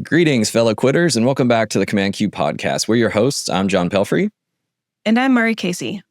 Greetings, fellow quitters, and welcome back to the Command Q podcast. We're your hosts. I'm John Pelfrey. And I'm Murray Casey.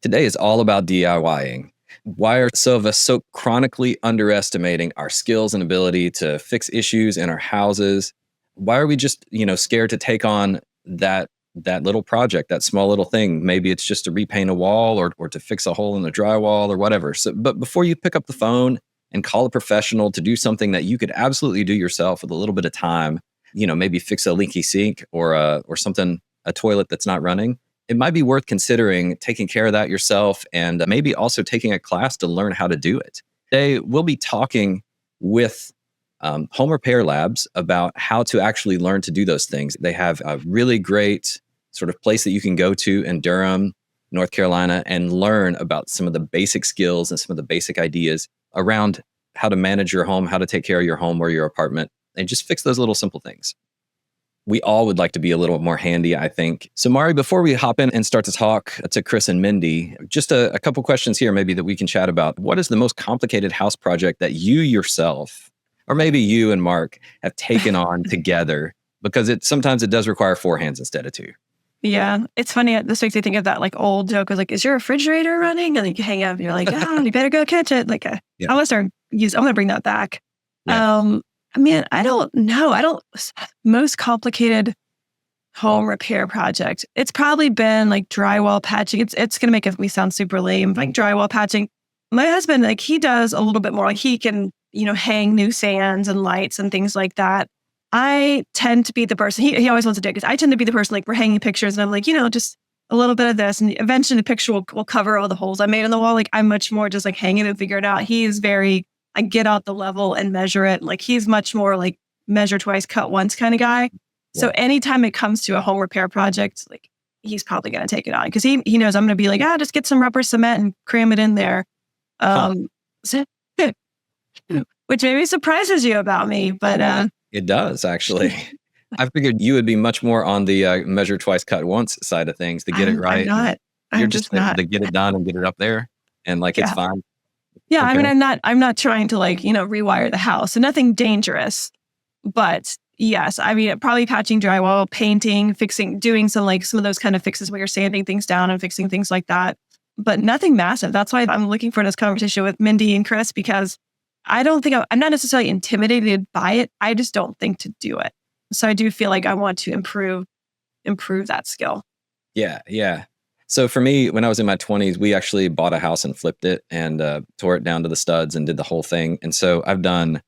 Today is all about DIYing. Why are some of us so chronically underestimating our skills and ability to fix issues in our houses? Why are we just, scared to take on that little project, that small little thing? Maybe it's just to repaint a wall or to fix a hole in the drywall or whatever. But before you pick up the phone and call a professional to do something that you could absolutely do yourself with a little bit of time, maybe fix a leaky sink or something, a toilet that's not running, it might be worth considering taking care of that yourself and maybe also taking a class to learn how to do it. Today, we'll be talking with Home Repair Labs about how to actually learn to do those things. They have a really great sort of place that you can go to in Durham, North Carolina, and learn about some of the basic skills and some of the basic ideas around how to manage your home, how to take care of your home or your apartment, and just fix those little simple things. We all would like to be a little more handy, I think. So Mari, before we hop in and start to talk to Chris and Mindy, just a couple questions here maybe that we can chat about. What is the most complicated house project that you yourself, or maybe you and Mark, have taken on together? Because sometimes it does require four hands instead of two. Yeah, it's funny. This makes me think of that old joke of is your refrigerator running? And you hang up and you're like, you better go catch it. I'm going to bring that back. Yeah. I don't know. Most complicated home repair project. It's probably been drywall patching. It's going to make me sound super lame. Drywall patching. My husband, he does a little bit more. He can, hang new fans and lights and things like that. I tend to be the person, he always wants to do it because I tend to be the person we're hanging pictures and I'm just a little bit of this. And eventually the picture will cover all the holes I made in the wall. I'm much more just hang it and figure it out. He's very, I get out the level and measure it. He's much more measure twice, cut once kind of guy. Yeah. So anytime it comes to a home repair project, he's probably going to take it on because he knows I'm going to be just get some rubber cement and cram it in there. Which maybe surprises you about me, but it does, actually. I figured you would be much more on the measure twice, cut once side of things to get it right. I'm not. You're just not. To get it done and get it up there and it's fine. Yeah, okay. I'm not trying to rewire the house. So nothing dangerous. But yes, probably patching drywall, painting, fixing, doing some of those kind of fixes where you're sanding things down and fixing things like that. But nothing massive. That's why I'm looking for this conversation with Mindy and Chris because I don't think I'm not necessarily intimidated by it. I just don't think to do it. So I do feel I want to improve that skill. Yeah. So for me, when I was in my 20s, we actually bought a house and flipped it and tore it down to the studs and did the whole thing. And so I've done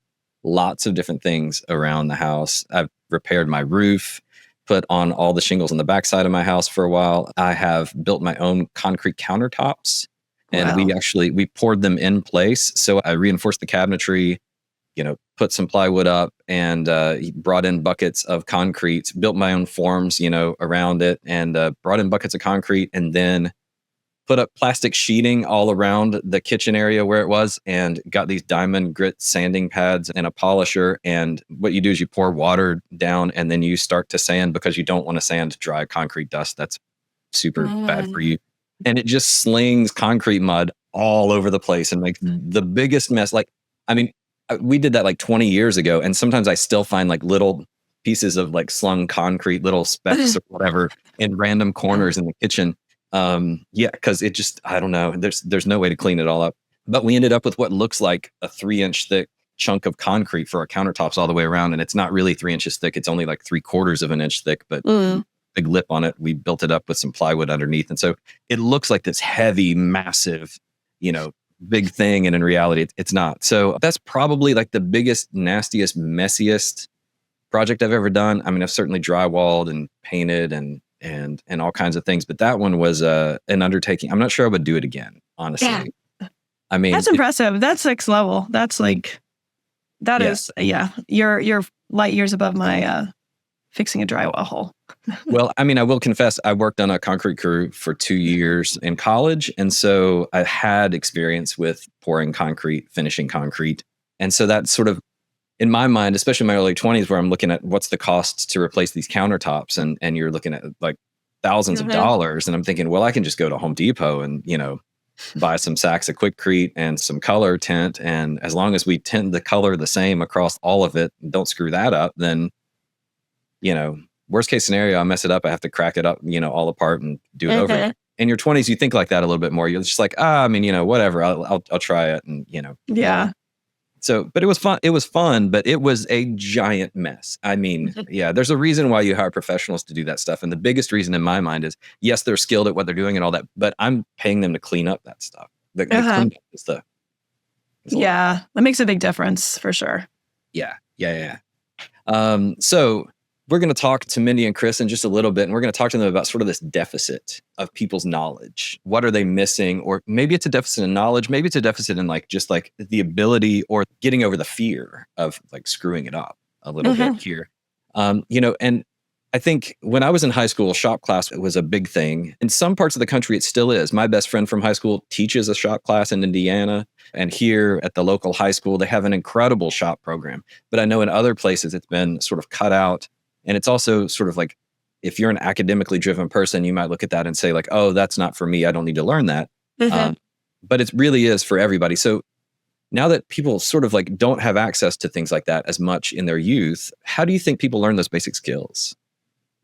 lots of different things around the house. I've repaired my roof, put on all the shingles on the backside of my house for a while. I have built my own concrete countertops. And we poured them in place. So I reinforced the cabinetry, put some plywood up and brought in buckets of concrete, built my own forms, around it and brought in buckets of concrete and then put up plastic sheeting all around the kitchen area where it was and got these diamond grit sanding pads and a polisher. And what you do is you pour water down and then you start to sand because you don't want to sand dry concrete dust. That's super bad for you. And it just slings concrete mud all over the place and makes the biggest mess. We did that 20 years ago. And sometimes I still find little pieces of slung concrete, little specks or whatever in random corners in the kitchen. Because it just, I don't know, there's no way to clean it all up. But we ended up with what looks like a 3-inch thick chunk of concrete for our countertops all the way around. And it's not really 3 inches thick. It's only 3/4 of an inch thick, but big lip on it. We built it up with some plywood underneath. And so it looks like this heavy, massive, big thing. And in reality, it's not. So that's probably the biggest, nastiest, messiest project I've ever done. I've certainly drywalled and painted and all kinds of things. But that one was an undertaking. I'm not sure I would do it again, honestly. Yeah. That's impressive. That's next level. That's you're light years above my fixing a drywall hole. Well, I will confess, I worked on a concrete crew for 2 years in college. And so I had experience with pouring concrete, finishing concrete. And so that's sort of, in my mind, especially in my early 20s, where I'm looking at what's the cost to replace these countertops. And you're looking at thousands of dollars. And I'm thinking, well, I can just go to Home Depot and, buy some sacks of Quickcrete and some color tint. And as long as we tint the color the same across all of it, don't screw that up, then, worst case scenario, I mess it up. I have to crack it up, all apart and do it over again. In your 20s, you think like that a little bit more. You're just like, whatever, I'll try it. And, Yeah. So, but it was fun. It was fun, but it was a giant mess. I mean, there's a reason why you hire professionals to do that stuff. And the biggest reason in my mind is, yes, they're skilled at what they're doing and all that, but I'm paying them to clean up that stuff. The cleanup is that makes a big difference for sure. Yeah. So we're going to talk to Mindy and Chris in just a little bit, and we're going to talk to them about sort of this deficit of people's knowledge. What are they missing? Or maybe it's a deficit in knowledge. Maybe it's a deficit in just the ability or getting over the fear of screwing it up a little bit here. And I think when I was in high school, shop class was a big thing. In some parts of the country, it still is. My best friend from high school teaches a shop class in Indiana. And here at the local high school, they have an incredible shop program. But I know in other places, it's been sort of cut out. And it's also sort of if you're an academically driven person, you might look at that and say oh, that's not for me. I don't need to learn that. But it really is for everybody. So now that people sort of don't have access to things like that as much in their youth, how do you think people learn those basic skills?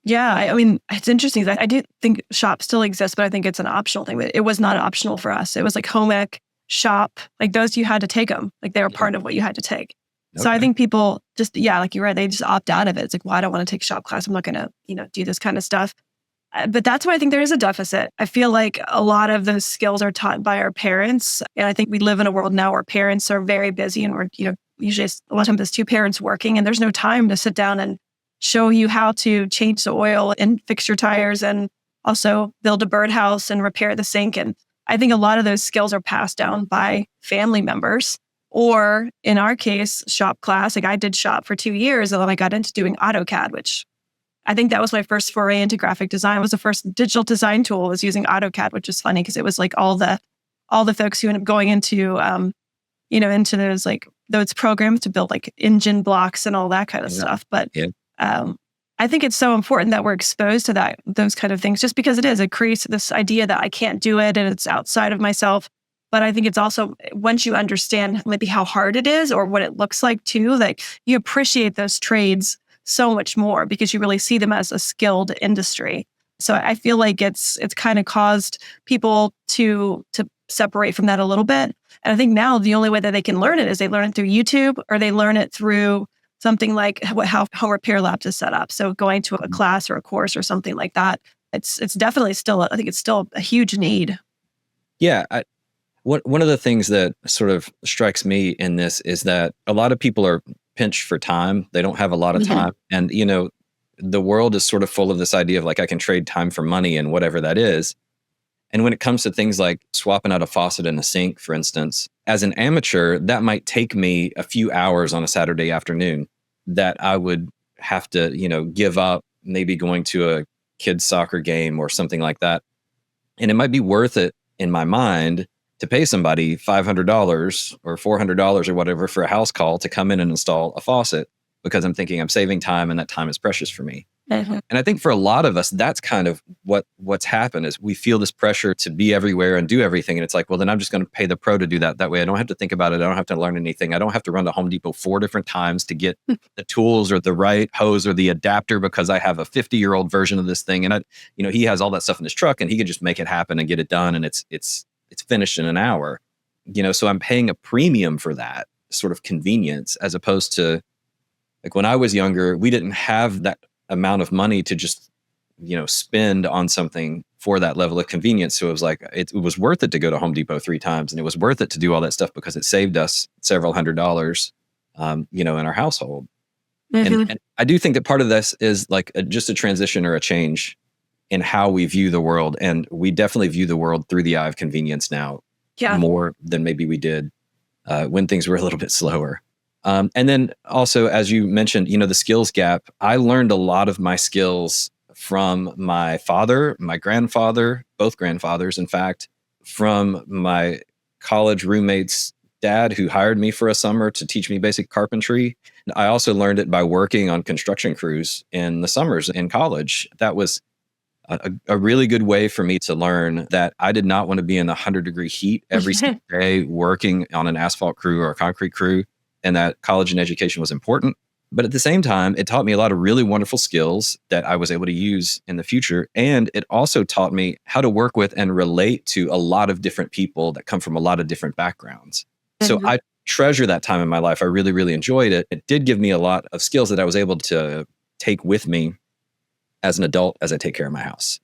Yeah, I mean, it's interesting. I do think shop still exists, but I think it's an optional thing. But it was not optional for us. It was home ec, shop, those you had to take them. They were part of what you had to take. Okay. So I think people just, like you're right, they just opt out of it. It's well, I don't want to take shop class. I'm not going to, do this kind of stuff. But that's why I think there is a deficit. I feel like a lot of those skills are taught by our parents. And I think we live in a world now where parents are very busy and we're, usually a lot of times there's two parents working and there's no time to sit down and show you how to change the oil and fix your tires and also build a birdhouse and repair the sink. And I think a lot of those skills are passed down by family members. Or in our case, shop class. I did shop for 2 years and then I got into doing AutoCAD, which I think that was my first foray into graphic design. It was the first digital design tool. I was using AutoCAD, which is funny because it was all the folks who ended up going into into those programs to build engine blocks and all that kind of stuff. But I think it's so important that we're exposed to those kind of things, just because it creates this idea that I can't do it and it's outside of myself. But I think it's also, once you understand maybe how hard it is or what it looks like too, you appreciate those trades so much more because you really see them as a skilled industry. So I feel like it's kind of caused people to separate from that a little bit. And I think now the only way that they can learn it is they learn it through YouTube or they learn it through something like how Home Repair Labs is set up. So going to a class or a course or something like that, it's definitely still, I think it's still a huge need. Yeah. One of the things that sort of strikes me in this is that a lot of people are pinched for time. They don't have a lot of time. And, the world is sort of full of this idea of I can trade time for money and whatever that is. And when it comes to things like swapping out a faucet in a sink, for instance, as an amateur, that might take me a few hours on a Saturday afternoon that I would have to, give up, maybe going to a kid's soccer game or something like that. And it might be worth it in my mind to pay somebody $500 or $400 or whatever for a house call to come in and install a faucet because I'm thinking I'm saving time and that time is precious for me. And I think for a lot of us, that's kind of what's happened is we feel this pressure to be everywhere and do everything. And it's well, then I'm just going to pay the pro to do that. That way I don't have to think about it. I don't have to learn anything. I don't have to run to Home Depot 4 different times to get the tools or the right hose or the adapter because I have a 50-year-old version of this thing. And he has all that stuff in his truck and he can just make it happen and get it done. And it's finished in an hour, so I'm paying a premium for that sort of convenience as opposed to when I was younger, we didn't have that amount of money to just, spend on something for that level of convenience. So it was it was worth it to go to Home Depot 3 times and it was worth it to do all that stuff because it saved us several $100s, in our household. And I do think that part of this is just a transition or a change in how we view the world. And we definitely view the world through the eye of convenience now more than maybe we did when things were a little bit slower. And then also, as you mentioned, the skills gap, I learned a lot of my skills from my father, my grandfather, both grandfathers, in fact, from my college roommate's dad who hired me for a summer to teach me basic carpentry. And I also learned it by working on construction crews in the summers in college. That was a really good way for me to learn that I did not want to be in 100-degree heat every single day working on an asphalt crew or a concrete crew, and that college and education was important. But at the same time, it taught me a lot of really wonderful skills that I was able to use in the future. And it also taught me how to work with and relate to a lot of different people that come from a lot of different backgrounds. So I treasure that time in my life. I really, really enjoyed it. It did give me a lot of skills that I was able to take with me as an adult as I take care of my house.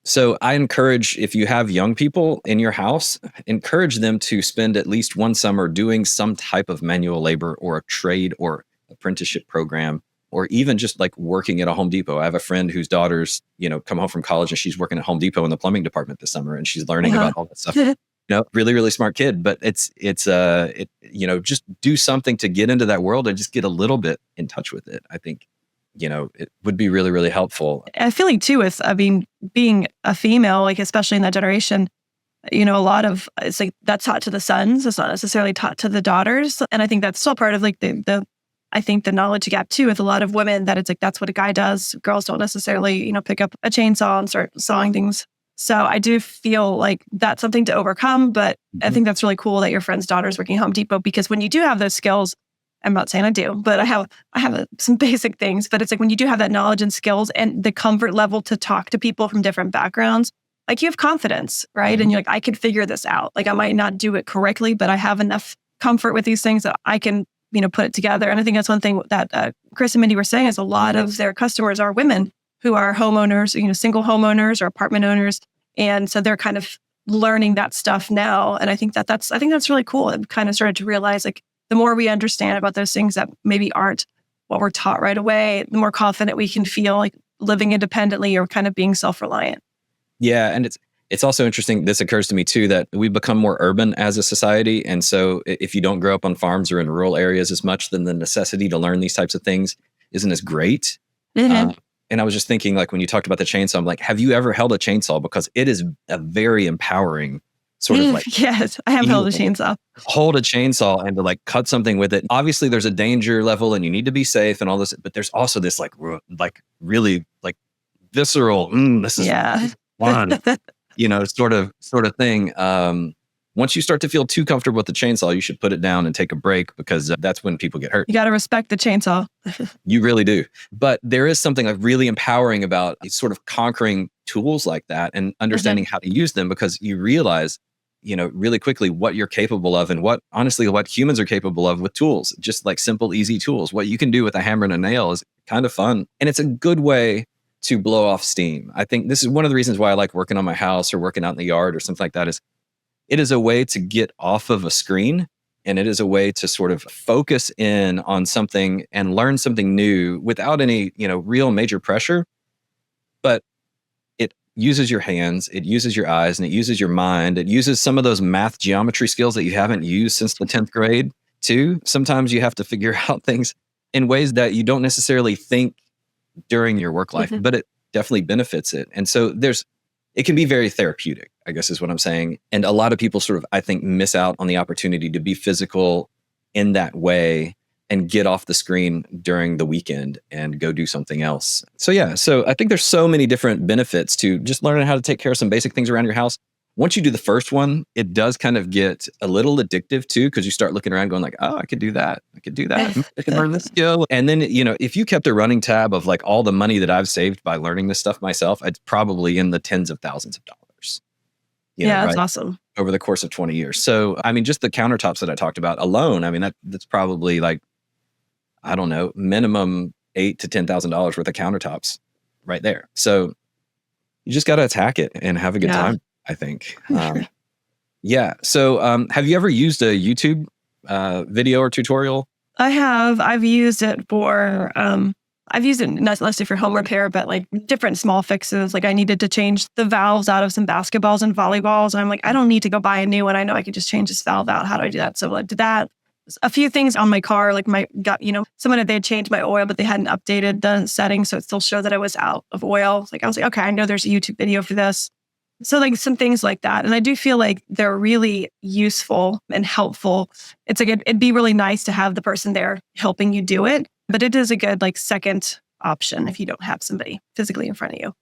So I encourage, if you have young people in your house, encourage them to spend at least one summer doing some type of manual labor or a trade or apprenticeship program, or even just like working at a Home Depot. I have a friend whose daughters, come home from college and she's working at Home Depot in the plumbing department this summer, and she's learning about all that stuff. Really, really smart kid, but it's just do something to get into that world and just get a little bit in touch with it. I think it would be really, really helpful. I feel like too, being a female, like especially in that generation, a lot of it's like that's taught to the sons. It's not necessarily taught to the daughters. And I think that's still part of like I think the knowledge gap too, with a lot of women, that it's like, that's what a guy does. Girls don't necessarily, pick up a chainsaw and start sawing things. So I do feel like that's something to overcome, but I think that's really cool that your friend's daughter's working at Home Depot, because when you do have those skills, I'm not saying I do, but I have some basic things, but it's like when you do have that knowledge and skills and the comfort level to talk to people from different backgrounds, like you have confidence, right? And you're like, I could figure this out. Like I might not do it correctly, but I have enough comfort with these things that I can, put it together. And I think that's one thing that Chris and Mindy were saying, is a lot of their customers are women who are homeowners, single homeowners or apartment owners. And so they're kind of learning that stuff now. And I think that's really cool. I've kind of started to realize, like, the more we understand about those things that maybe aren't what we're taught right away, the more confident we can feel, like living independently or kind of being self-reliant. Yeah. And it's also interesting. This occurs to me too, that we become more urban as a society. And so if you don't grow up on farms or in rural areas as much, then the necessity to learn these types of things isn't as great. And I was just thinking, like, when you talked about the chainsaw, I'm like, have you ever held a chainsaw? Because it is a very empowering sort of like, yes, I have held a chainsaw. Hold a chainsaw and to like cut something with it. Obviously, there's a danger level and you need to be safe and all this, but there's also this like really like visceral. This is fun, sort of thing. Once you start to feel too comfortable with the chainsaw, you should put it down and take a break, because that's when people get hurt. You got to respect the chainsaw. You really do. But there is something like really empowering about sort of conquering tools like that and understanding how to use them, because you realize, really quickly what you're capable of and what humans are capable of with tools, just like simple, easy tools. What you can do with a hammer and a nail is kind of fun. And it's a good way to blow off steam. I think this is one of the reasons why I like working on my house or working out in the yard or something like that. Is it is a way to get off of a screen, and it is a way to sort of focus in on something and learn something new without any, real major pressure. But it uses your hands, it uses your eyes, and it uses your mind. It uses some of those math geometry skills that you haven't used since the 10th grade too. Sometimes you have to figure out things in ways that you don't necessarily think during your work life, but it definitely benefits it. And so it can be very therapeutic, I guess is what I'm saying. And a lot of people sort of, I think, miss out on the opportunity to be physical in that way and get off the screen during the weekend and go do something else. So I think there's so many different benefits to just learning how to take care of some basic things around your house. Once you do the first one, it does kind of get a little addictive too, because you start looking around going like, oh, I could do that. I could do that. I can learn this skill. And then, if you kept a running tab of like all the money that I've saved by learning this stuff myself, it's probably in the tens of thousands of dollars. That's awesome. Over the course of 20 years. So, just the countertops that I talked about alone, that's probably like, I don't know, minimum $8,000 to $10,000 worth of countertops right there. So you just got to attack it and have a good time, I think. So have you ever used a YouTube video or tutorial? I have. I've used it for, I've used it not necessarily for home repair, but like different small fixes. Like I needed to change the valves out of some basketballs and volleyballs. And I'm like, I don't need to go buy a new one. I know I could just change this valve out. How do I do that? So I did that. A few things on my car, like someone they had changed my oil, but they hadn't updated the settings. So it still showed that I was out of oil. I was like, okay, I know there's a YouTube video for this. So like some things like that. And I do feel like they're really useful and helpful. It's like, it'd be really nice to have the person there helping you do it, but it is a good like second option if you don't have somebody physically in front of you.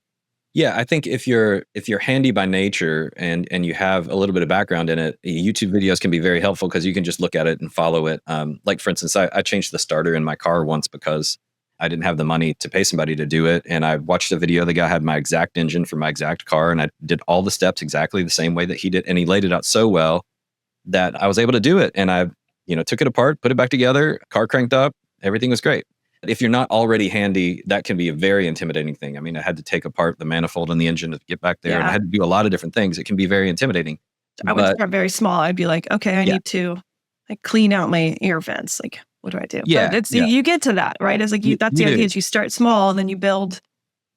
Yeah, I think if you're handy by nature and you have a little bit of background in it, YouTube videos can be very helpful because you can just look at it and follow it. Like for instance, I changed the starter in my car once because I didn't have the money to pay somebody to do it, and I watched a video. The guy had my exact engine for my exact car, and I did all the steps exactly the same way that he did, and he laid it out so well that I was able to do it. And I, took it apart, put it back together, car cranked up, everything was great. If you're not already handy, that can be a very intimidating thing. I mean, I had to take apart the manifold in the engine to get back there, and I had to do a lot of different things. It can be very intimidating. I would start very small. I'd be like, okay, I need to clean out my air vents. Like, what do I do? Yeah, but you get to that, right? It's like that's the idea. Is you start small and then you build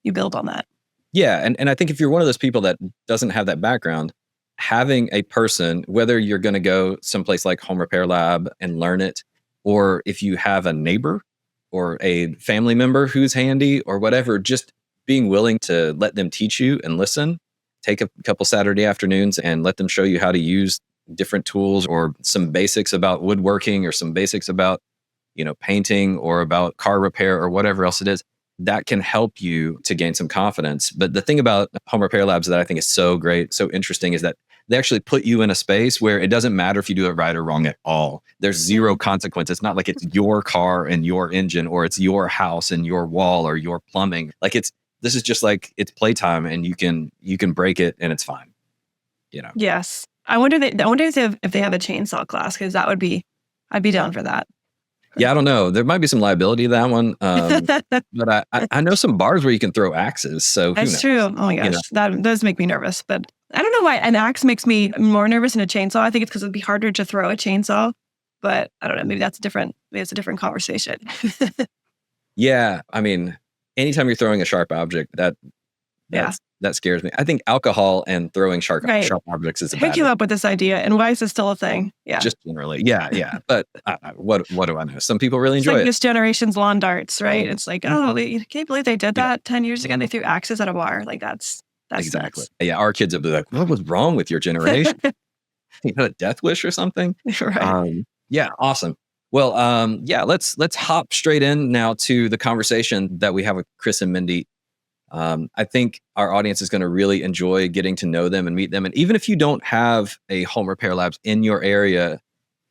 on that. Yeah, and I think if you're one of those people that doesn't have that background, having a person, whether you're going to go someplace like Home Repair Lab and learn it, or if you have a neighbor or a family member who's handy or whatever, just being willing to let them teach you and listen, take a couple Saturday afternoons and let them show you how to use different tools or some basics about woodworking or some basics about, painting or about car repair or whatever else it is, that can help you to gain some confidence. But the thing about Home Repair Labs that I think is so great, so interesting, is that they actually put you in a space where it doesn't matter if you do it right or wrong at all. There's zero consequence. It's not like it's your car and your engine, or it's your house and your wall or your plumbing. Like this is just like it's playtime, and you can break it and it's fine. Yes. I wonder if they have a chainsaw class, because I'd be down for that. Yeah, I don't know. There might be some liability to that one. But I know some bars where you can throw axes. So that's true. Oh my gosh, that does make me nervous. But I don't know why an axe makes me more nervous than a chainsaw. I think it's because it'd be harder to throw a chainsaw. But I don't know. Maybe it's a different conversation. Yeah, I mean, anytime you're throwing a sharp object, that scares me. I think alcohol and throwing sharp objects is a bad. Who came up with this idea, and why is this still a thing? Yeah, just generally, yeah. But what do I know? Some people really enjoy it. This generation's lawn darts, right? It's like, can't you believe they did that 10 years ago? They threw axes at a bar. Like that's exactly. Nuts. Yeah, our kids would be like, "What was wrong with your generation? A death wish or something?" Right. Yeah, awesome. Well, let's hop straight in now to the conversation that we have with Chris and Mindy. I think our audience is going to really enjoy getting to know them and meet them. And even if you don't have a Home Repair Labs in your area,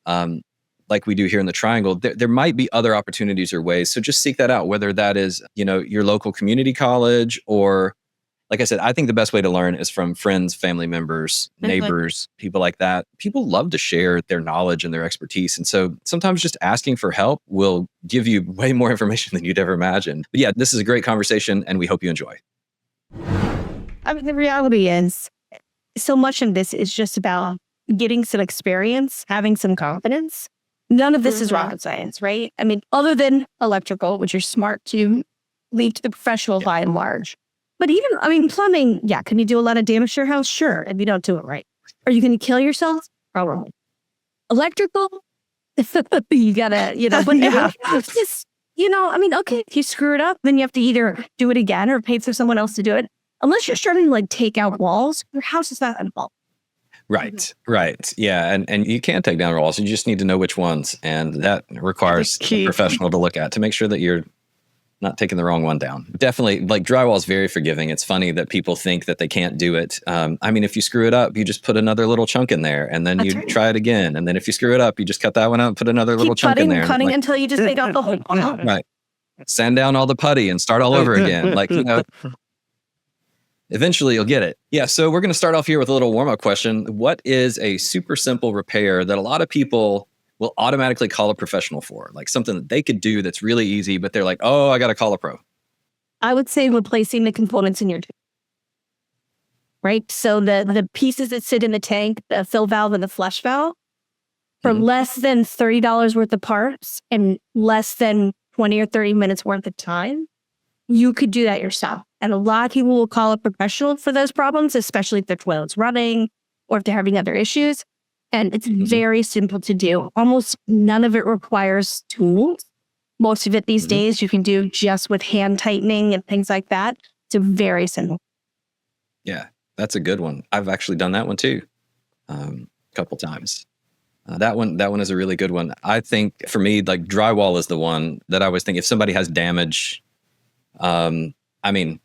like we do here in the Triangle, there might be other opportunities or ways. So just seek that out, whether that is, your local community college, or like I said, I think the best way to learn is from friends, family members, neighbors, people like that. People love to share their knowledge and their expertise. And so sometimes just asking for help will give you way more information than you'd ever imagine. But yeah, this is a great conversation, and we hope you enjoy. I mean, the reality is, so much of this is just about getting some experience, having some confidence. None of this is rocket science, right? I mean, other than electrical, which you're smart to leave to the professional by and large. But even, plumbing, can you do a lot of damage to your house? Sure, if you don't do it right. Are you going to kill yourself? Probably. Electrical, you gotta, but it's just, okay, if you screw it up, then you have to either do it again or pay for someone else to do it. Unless you're starting to take out walls, your house is not involved. Right. Yeah, and you can take down walls. You just need to know which ones, and that requires a professional to look at to make sure that you're not taking the wrong one down. Definitely, drywall is very forgiving. It's funny that people think that they can't do it. If you screw it up, you just put another little chunk in there, and then you try it again. And then if you screw it up, you just cut that one out and put another little chunk in there. Cutting until you just take out the whole wall. Right. Sand down all the putty and start all over again. Eventually you'll get it. Yeah, so we're going to start off here with a little warm-up question. What is a super simple repair that a lot of people will automatically call a professional for? Like something that they could do that's really easy, but they're like, oh, I got to call a pro. I would say replacing the components in your tank. Right? So the pieces that sit in the tank, the fill valve and the flush valve, for less than $30 worth of parts and less than 20 or 30 minutes worth of time, you could do that yourself. And a lot of people will call a professional for those problems, especially if their toilet's running or if they're having other issues. And it's very simple to do. Almost none of it requires tools. Most of it these days you can do just with hand tightening and things like that. It's very simple. Yeah, that's a good one. I've actually done that one too, a couple times. That one is a really good one. I think for me, drywall is the one that I always think if somebody has damage I mean,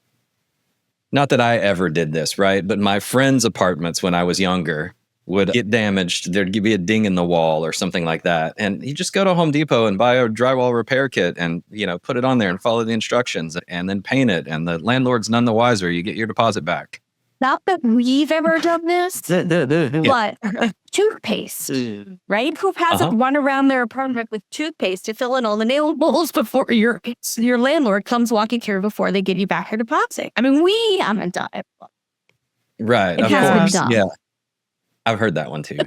not that I ever did this, right? But my friends' apartments when I was younger would get damaged. There'd be a ding in the wall or something like that. And you just go to Home Depot and buy a drywall repair kit and, put it on there and follow the instructions and then paint it. And the landlord's none the wiser. You get your deposit back. Not that we've ever done this, but toothpaste, right? Who hasn't run around their apartment with toothpaste to fill in all the nail holes before your landlord comes walking through before they give you back your deposit? I mean, we haven't done it. Right. It has been done. Yeah. I've heard that one too.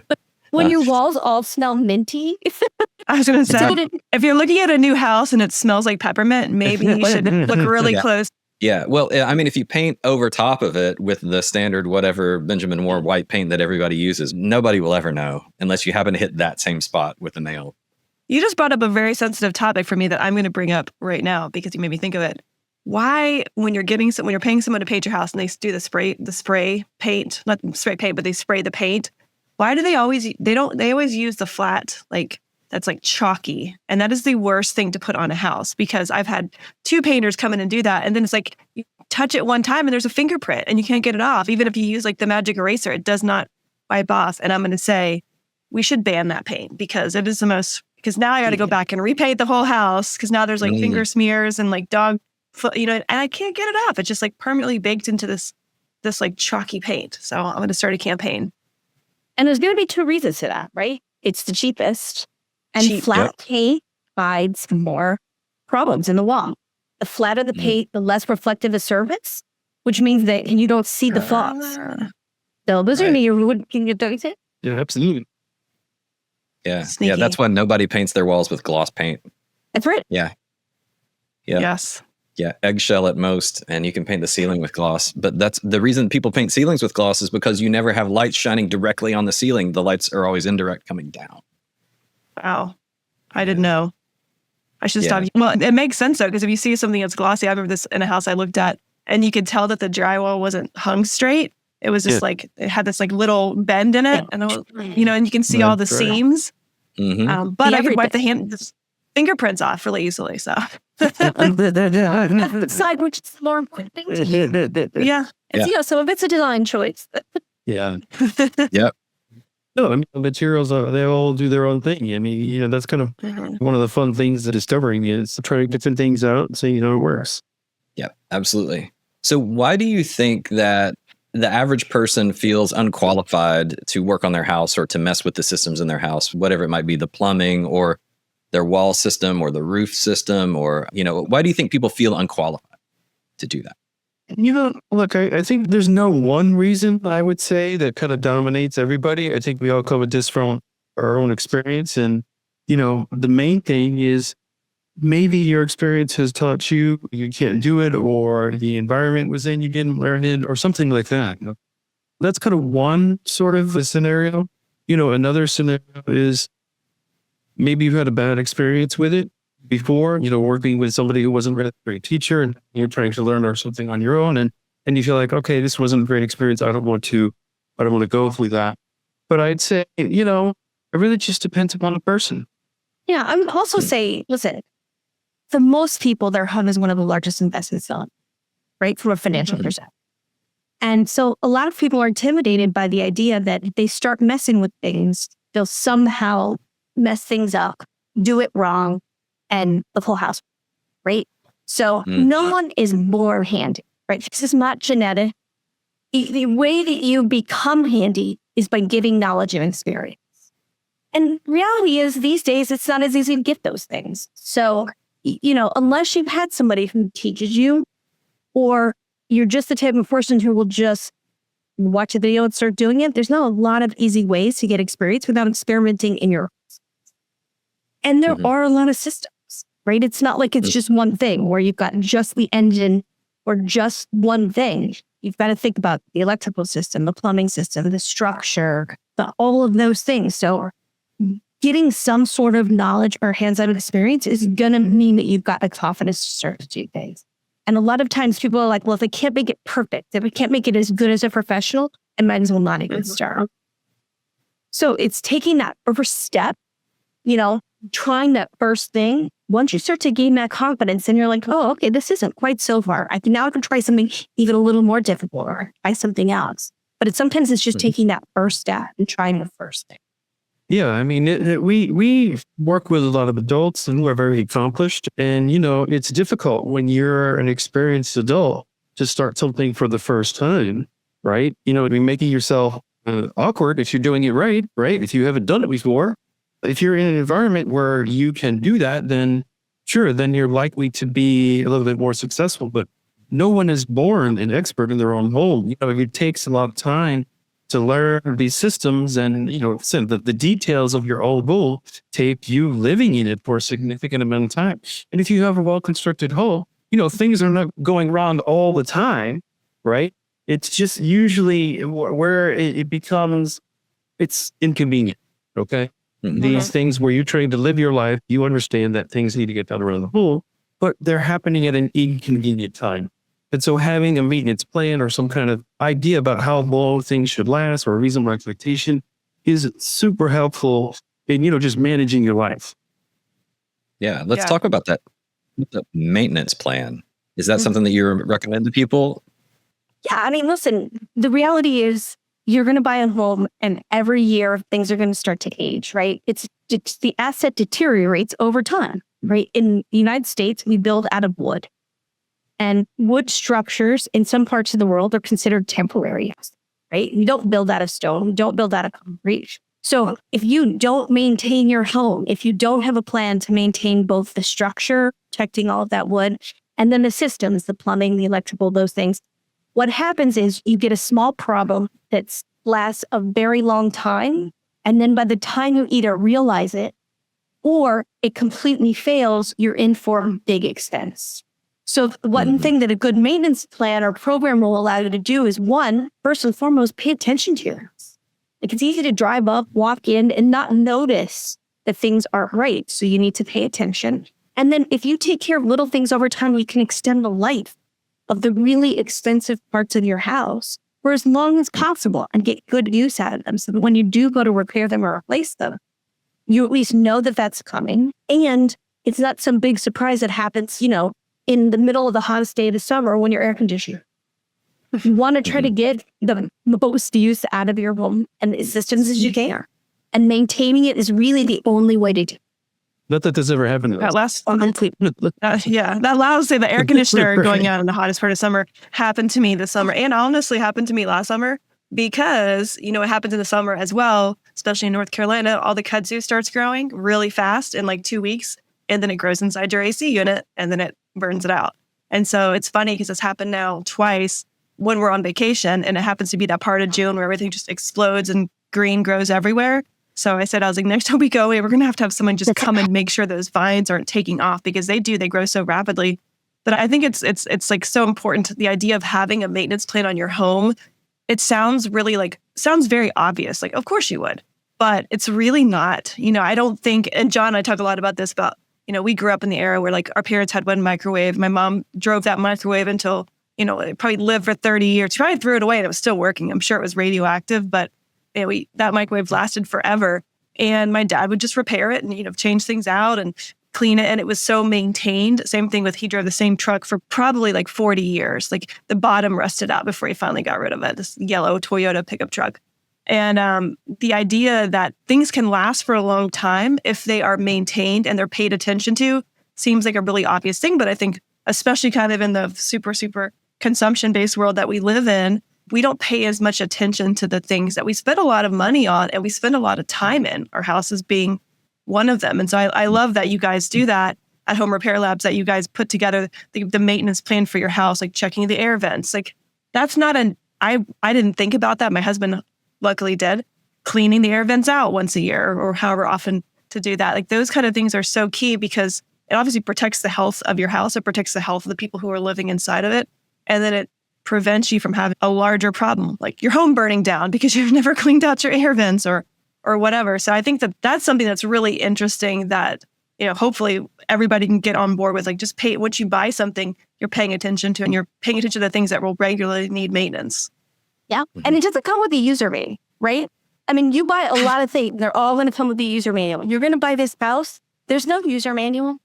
When your walls all smell minty. I was going to say, if you're looking at a new house and it smells like peppermint, maybe you should look really close. Yeah. Well, I mean, if you paint over top of it with the standard whatever Benjamin Moore white paint that everybody uses, nobody will ever know unless you happen to hit that same spot with a nail. You just brought up a very sensitive topic for me that I'm going to bring up right now because you made me think of it. Why, when you're paying someone to paint your house and they do the spray paint, not spray paint, but they spray the paint, why do they always use the flat, that's chalky. And that is the worst thing to put on a house because I've had 2 painters come in and do that. And then it's you touch it one time and there's a fingerprint and you can't get it off. Even if you use the magic eraser, it does not wipe off. And I'm going to say we should ban that paint because it is because now I got to go back and repaint the whole house because now there's finger smears and dog foot, and I can't get it off. It's just permanently baked into this chalky paint. So I'm going to start a campaign. And there's going to be 2 reasons to that, right? It's the cheapest. And flat paint provides more problems in the wall. The flatter the paint, the less reflective the surface, which means that you don't see the flaws. So those are can you do it? Yeah, absolutely. Yeah. Sneaky. Yeah, that's why nobody paints their walls with gloss paint. That's right. Yeah. Yes. Yeah, eggshell at most, and you can paint the ceiling with gloss. But that's the reason people paint ceilings with gloss is because you never have lights shining directly on the ceiling. The lights are always indirect coming down. Wow. I didn't know. I should stop. Well, it makes sense though, because if you see something that's glossy, I remember this in a house I looked at, and you could tell that the drywall wasn't hung straight. It was just it had this little bend in it, and and you can see all the seams. Mm-hmm. But I could wipe the fingerprints off really easily. So, side which is more important thing to you. Yeah. Some of it's a design choice. Yeah. Yep. No, I mean, the materials, they all do their own thing. I mean, that's kind of one of the fun things of discovering is trying different things out so it works. Yeah, absolutely. So why do you think that the average person feels unqualified to work on their house or to mess with the systems in their house, whatever it might be, the plumbing or their wall system or the roof system, or, why do you think people feel unqualified to do that? Look, I think there's no one reason I would say that kind of dominates everybody. I think we all come at this from our own experience. And, the main thing is maybe your experience has taught you can't do it, or the environment was in, you didn't learn it, or something like that. That's kind of one sort of a scenario. Another scenario is maybe you've had a bad experience with it before, working with somebody who wasn't really a great teacher, and you're trying to learn or something on your own, and you feel like, okay, this wasn't a great experience. I don't want to go through that. But I'd say, it really just depends upon the person. Yeah, I would also say, listen, for most people, their home is one of the largest investments on, right, from a financial perspective. And so a lot of people are intimidated by the idea that if they start messing with things, they'll somehow mess things up, do it wrong, and the whole house, right? So no one is born handy, right? This is not genetic. The way that you become handy is by giving knowledge and experience. And reality is these days, it's not as easy to get those things. So, unless you've had somebody who teaches you, or you're just the type of person who will just watch a video and start doing it, there's not a lot of easy ways to get experience without experimenting in your house. And there are a lot of systems. Right? It's not like it's just one thing where you've got just the engine or just one thing. You've got to think about the electrical system, the plumbing system, the structure, all of those things. So getting some sort of knowledge or hands-on experience is going to mean that you've got the confidence to start to do things. And a lot of times people are like, well, if they can't make it perfect, if we can't make it as good as a professional, I might as well not even start. So it's taking that first step, trying that first thing, once you start to gain that confidence and you're like, oh, okay, this isn't quite so far. I can try something even a little more difficult or try something else. But sometimes it's just taking that first step and trying the first thing. Yeah, I mean, we work with a lot of adults and who are very accomplished. And, it's difficult when you're an experienced adult to start something for the first time, right? Making yourself awkward if you're doing it right? If you haven't done it before. If you're in an environment where you can do that, then sure, then you're likely to be a little bit more successful. But no one is born an expert in their own home. It takes a lot of time to learn these systems, and the details of your old home take you living in it for a significant amount of time. And if you have a well-constructed home, things are not going wrong all the time, right? It's just usually where it becomes, it's inconvenient. Okay, these things where you're trying to live your life, you understand that things need to get done around the home, but they're happening at an inconvenient time. And so having a maintenance plan or some kind of idea about how long things should last or a reasonable expectation is super helpful in, just managing your life. Yeah. Let's talk about that. The maintenance plan. Is that something that you recommend to people? Yeah. I mean, listen, the reality is you're going to buy a home and every year things are going to start to age, right? It's the asset deteriorates over time, right? In the United States, we build out of wood. And wood structures in some parts of the world are considered temporary, right? You don't build out of stone, you don't build out of concrete. So if you don't maintain your home, if you don't have a plan to maintain both the structure, protecting all of that wood, and then the systems, the plumbing, the electrical, those things, what happens is you get a small problem that lasts a very long time. And then by the time you either realize it or it completely fails, you're in for big expense. So one thing that a good maintenance plan or program will allow you to do is, one, first and foremost, pay attention to your house. Like, it's easy to drive up, walk in, and not notice that things aren't right. So you need to pay attention. And then if you take care of little things over time, you can extend the life of the really expensive parts of your house for as long as possible and get good use out of them. So that when you do go to repair them or replace them, you at least know that that's coming. And it's not some big surprise that happens, in the middle of the hottest day of the summer when your air conditioner. You want to try to get the most use out of your home and the systems as you can. And maintaining it is really the only way to do it. Not that this ever happened to us. That last that loud say the air conditioner going out in the hottest part of summer happened to me this summer, and honestly happened to me last summer because it happens in the summer as well, especially in North Carolina. All the kudzu starts growing really fast in like 2 weeks, and then it grows inside your AC unit, and then it burns it out. And so it's funny because it's happened now twice when we're on vacation, and it happens to be that part of June where everything just explodes and green grows everywhere. So I was like, next time we go away, we're going to have someone just come and make sure those vines aren't taking off, because they grow so rapidly. But I think it's like so important. The idea of having a maintenance plan on your home, it sounds very obvious. Like, of course you would, but it's really not. I don't think, and John and I talk a lot about this, about, we grew up in the era where like our parents had one microwave. My mom drove that microwave until, it probably lived for 30 years. She probably threw it away and it was still working. I'm sure it was radioactive, but that microwave lasted forever. And my dad would just repair it and, change things out and clean it. And it was so maintained. Same thing with, he drove the same truck for probably like 40 years. Like the bottom rusted out before he finally got rid of it, this yellow Toyota pickup truck. And the idea that things can last for a long time if they are maintained and they're paid attention to seems like a really obvious thing. But I think especially kind of in the super, super consumption-based world that we live in, we don't pay as much attention to the things that we spend a lot of money on and we spend a lot of time in, our houses being one of them. And so I love that you guys do that at Home Repair Labs, that you guys put together the maintenance plan for your house, like checking the air vents. Like that's not I didn't think about that. My husband luckily did. Cleaning the air vents out once a year or however often to do that. Like those kind of things are so key because it obviously protects the health of your house. It protects the health of the people who are living inside of it. And then it prevents you from having a larger problem, like your home burning down because you've never cleaned out your air vents or whatever. So I think that that's something that's really interesting that, hopefully everybody can get on board with. Like just once you buy something, you're paying attention to, and you're paying attention to the things that will regularly need maintenance. Yeah. And it doesn't come with a user manual, right? I mean, you buy a lot of things. They're all going to come with the user manual. You're going to buy this house. There's no user manual.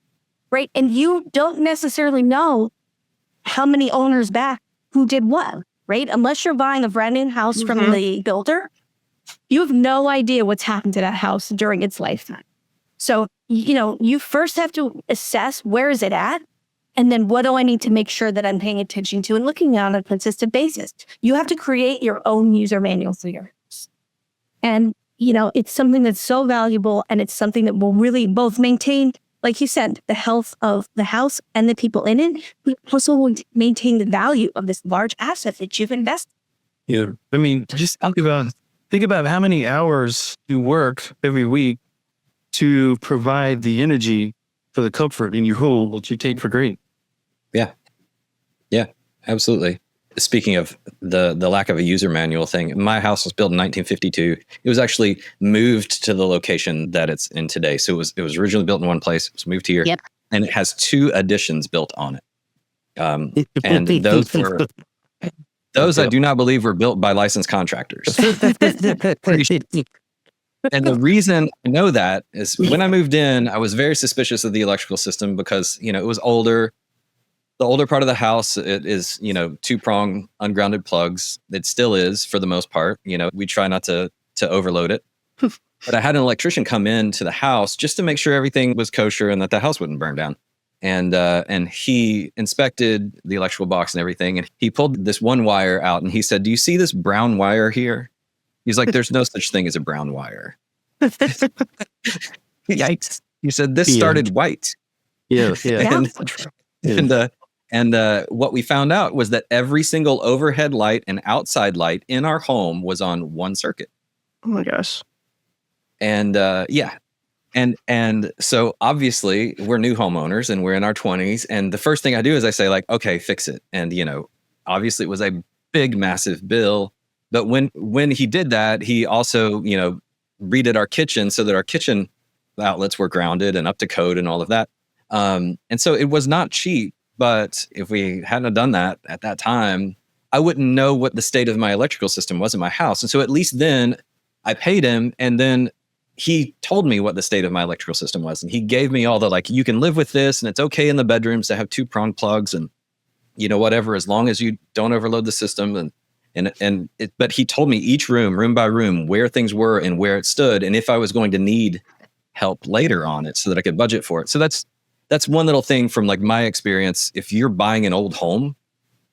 right? And you don't necessarily know how many owners back who did what, right? Unless you're buying a brand new house from the builder, you have no idea what's happened to that house during its lifetime. So, you first have to assess where is it at? And then what do I need to make sure that I'm paying attention to and looking at on a consistent basis? You have to create your own user manual for your house. And, it's something that's so valuable, and it's something that will really both maintain, like you said, the health of the house and the people in it, but also will maintain the value of this large asset that you've invested. Yeah. I mean, just think about how many hours you work every week to provide the energy for the comfort in your home that you take for granted. Yeah, absolutely. Speaking of the lack of a user manual thing, my house was built in 1952. It was actually moved to the location that it's in today. So it was originally built in one place. It was moved here. Yep. And it has 2 additions built on it. And those I do not believe were built by licensed contractors. And the reason I know that is when I moved in, I was very suspicious of the electrical system because, it was older. The older part of the house, it is, 2-prong ungrounded plugs. It still is for the most part. We try not to overload it. But I had an electrician come into the house just to make sure everything was kosher and that the house wouldn't burn down. And he inspected the electrical box and everything. And he pulled this one wire out and he said, "Do you see this brown wire here?" He's like, "There's no such thing as a brown wire." Yikes. He said, "This started white." Yeah. And what we found out was that every single overhead light and outside light in our home was on one circuit. Oh my gosh. And And so obviously we're new homeowners and we're in our 20s. And the first thing I do is I say like, okay, fix it. And, obviously it was a big, massive bill. But when he did that, he also, redid our kitchen so that our kitchen outlets were grounded and up to code and all of that. And so it was not cheap. But if we hadn't have done that at that time, I wouldn't know what the state of my electrical system was in my house. And so at least then I paid him, and then he told me what the state of my electrical system was. And he gave me all the, like, you can live with this and it's okay in the bedrooms to have 2-prong plugs and, whatever, as long as you don't overload the system. But he told me each room by room, where things were and where it stood. And if I was going to need help later on it so that I could budget for it. So that's one little thing from like my experience. If you're buying an old home,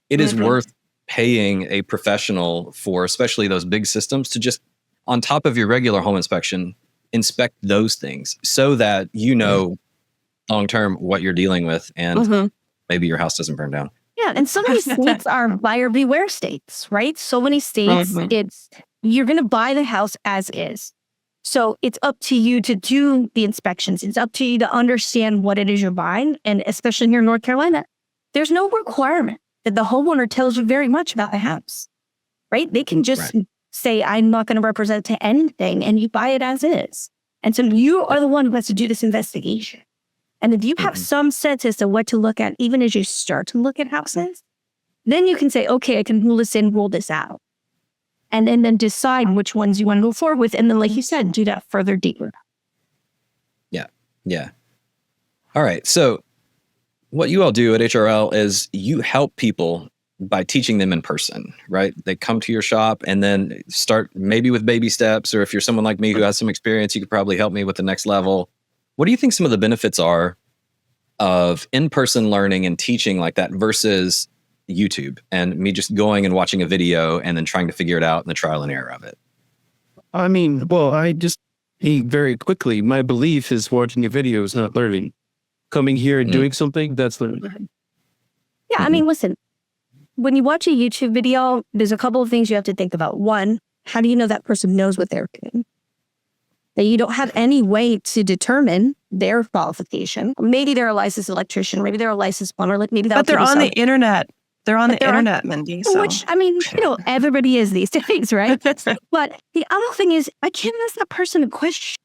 it is worth paying a professional for, especially those big systems, to just on top of your regular home inspection, inspect those things so that long term what you're dealing with, and maybe your house doesn't burn down. Yeah, and some of these states are buyer beware states, right? So many states, it's you're going to buy the house as is. So it's up to you to do the inspections. It's up to you to understand what it is you're buying. And especially here in North Carolina, there's no requirement that the homeowner tells you very much about the house, right? They can just say, I'm not going to represent to anything, and you buy it as is. And so you are the one who has to do this investigation. And if you have some sense as to what to look at, even as you start to look at houses, then you can say, okay, I can rule this in, rule this out. And then decide which ones you want to go forward with. And then, like you said, do that further deeper. Yeah. All right. So what you all do at HRL is you help people by teaching them in person, right? They come to your shop and then start maybe with baby steps, or if you're someone like me who has some experience, you could probably help me with the next level. What do you think some of the benefits are of in-person learning and teaching like that versus YouTube and me just going and watching a video and then trying to figure it out in the trial and error of it? I mean, I just very quickly, my belief is watching a video is not learning. Coming here and doing something, that's learning. Yeah, I mean, listen, when you watch a YouTube video, there's a couple of things you have to think about. One, how do you know that person knows what they're doing? That you don't have any way to determine their qualification. Maybe they're a licensed electrician, maybe they're a licensed plumber, like maybe but they're on the internet. They're on the internet, Mindy. So. Which, I mean, everybody is these days, right? But the other thing is, I can't ask that person a question,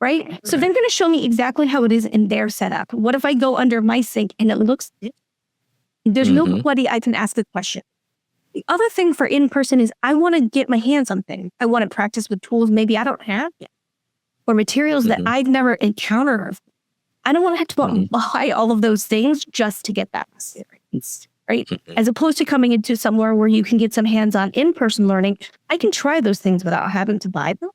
right? So they're going to show me exactly how it is in their setup. What if I go under my sink and it looks, there's nobody I can ask the question. The other thing for in-person is I want to get my hands on things. I want to practice with tools maybe I don't have yet, or materials that I've never encountered. I don't want to have to buy all of those things just to get that experience, right? As opposed to coming into somewhere where you can get some hands-on in-person learning, I can try those things without having to buy them.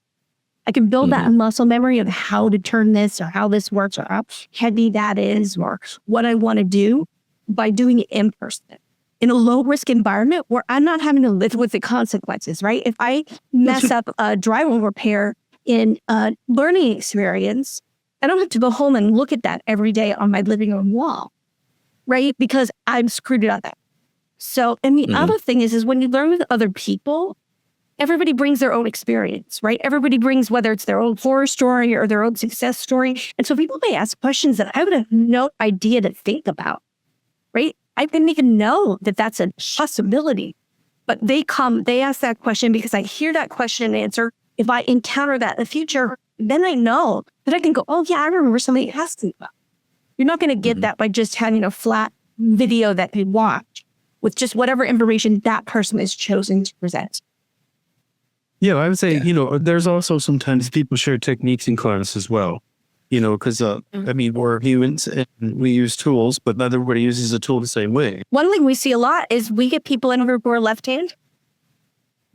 I can build that muscle memory of how to turn this or how this works or how heavy that is or what I want to do by doing it in person in a low risk environment where I'm not having to live with the consequences, right? If I mess up a drywall repair in a learning experience, I don't have to go home and look at that every day on my living room wall, right? Because I've screwed it up. So, and the other thing is when you learn with other people, everybody brings their own experience, right? Everybody brings, whether it's their own horror story or their own success story. And so people may ask questions that I would have no idea to think about, right? I didn't even know that that's a possibility. But they ask that question because I hear that question and answer. If I encounter that in the future, then I know that I can go, oh yeah, I remember somebody asking about. You're not going to get that by just having a flat video that you watch with just whatever information that person is chosen to present. Yeah, I would say, there's also sometimes people share techniques in class as well, because, we're humans and we use tools, but not everybody uses a tool the same way. One thing we see a lot is we get people in a group who are left-handed,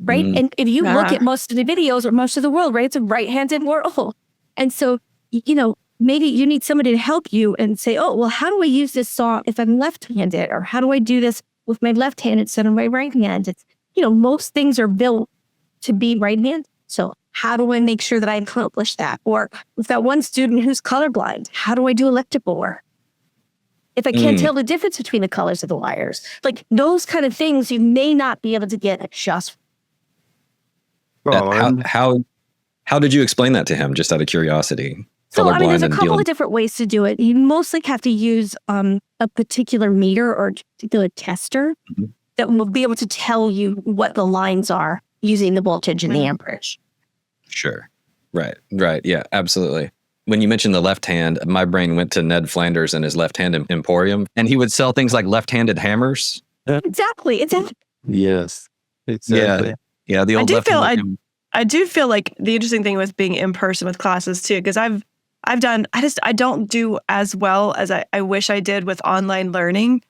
right? And if you look at most of the videos or most of the world, right, it's a right-handed world. And so, maybe you need somebody to help you and say, oh, well, how do I use this saw if I'm left-handed? Or how do I do this with my left hand instead of my right hand? It's, most things are built to be right hand. So how do I make sure that I accomplish that? Or with that one student who's colorblind, how do I do electrical work? If I can't tell the difference between the colors of the wires, like those kind of things you may not be able to get just. How did you explain that to him, just out of curiosity? So, there's a couple of different ways to do it. You mostly have to use a particular meter or a particular tester that will be able to tell you what the lines are using the voltage and the amperage. Sure. Right. Yeah, absolutely. When you mentioned the left hand, my brain went to Ned Flanders and his left hand emporium, and he would sell things like left-handed hammers. Exactly. Yes. Exactly. Yeah. The old I do feel like the interesting thing with being in person with classes too, because I don't do as well as I wish I did with online learning.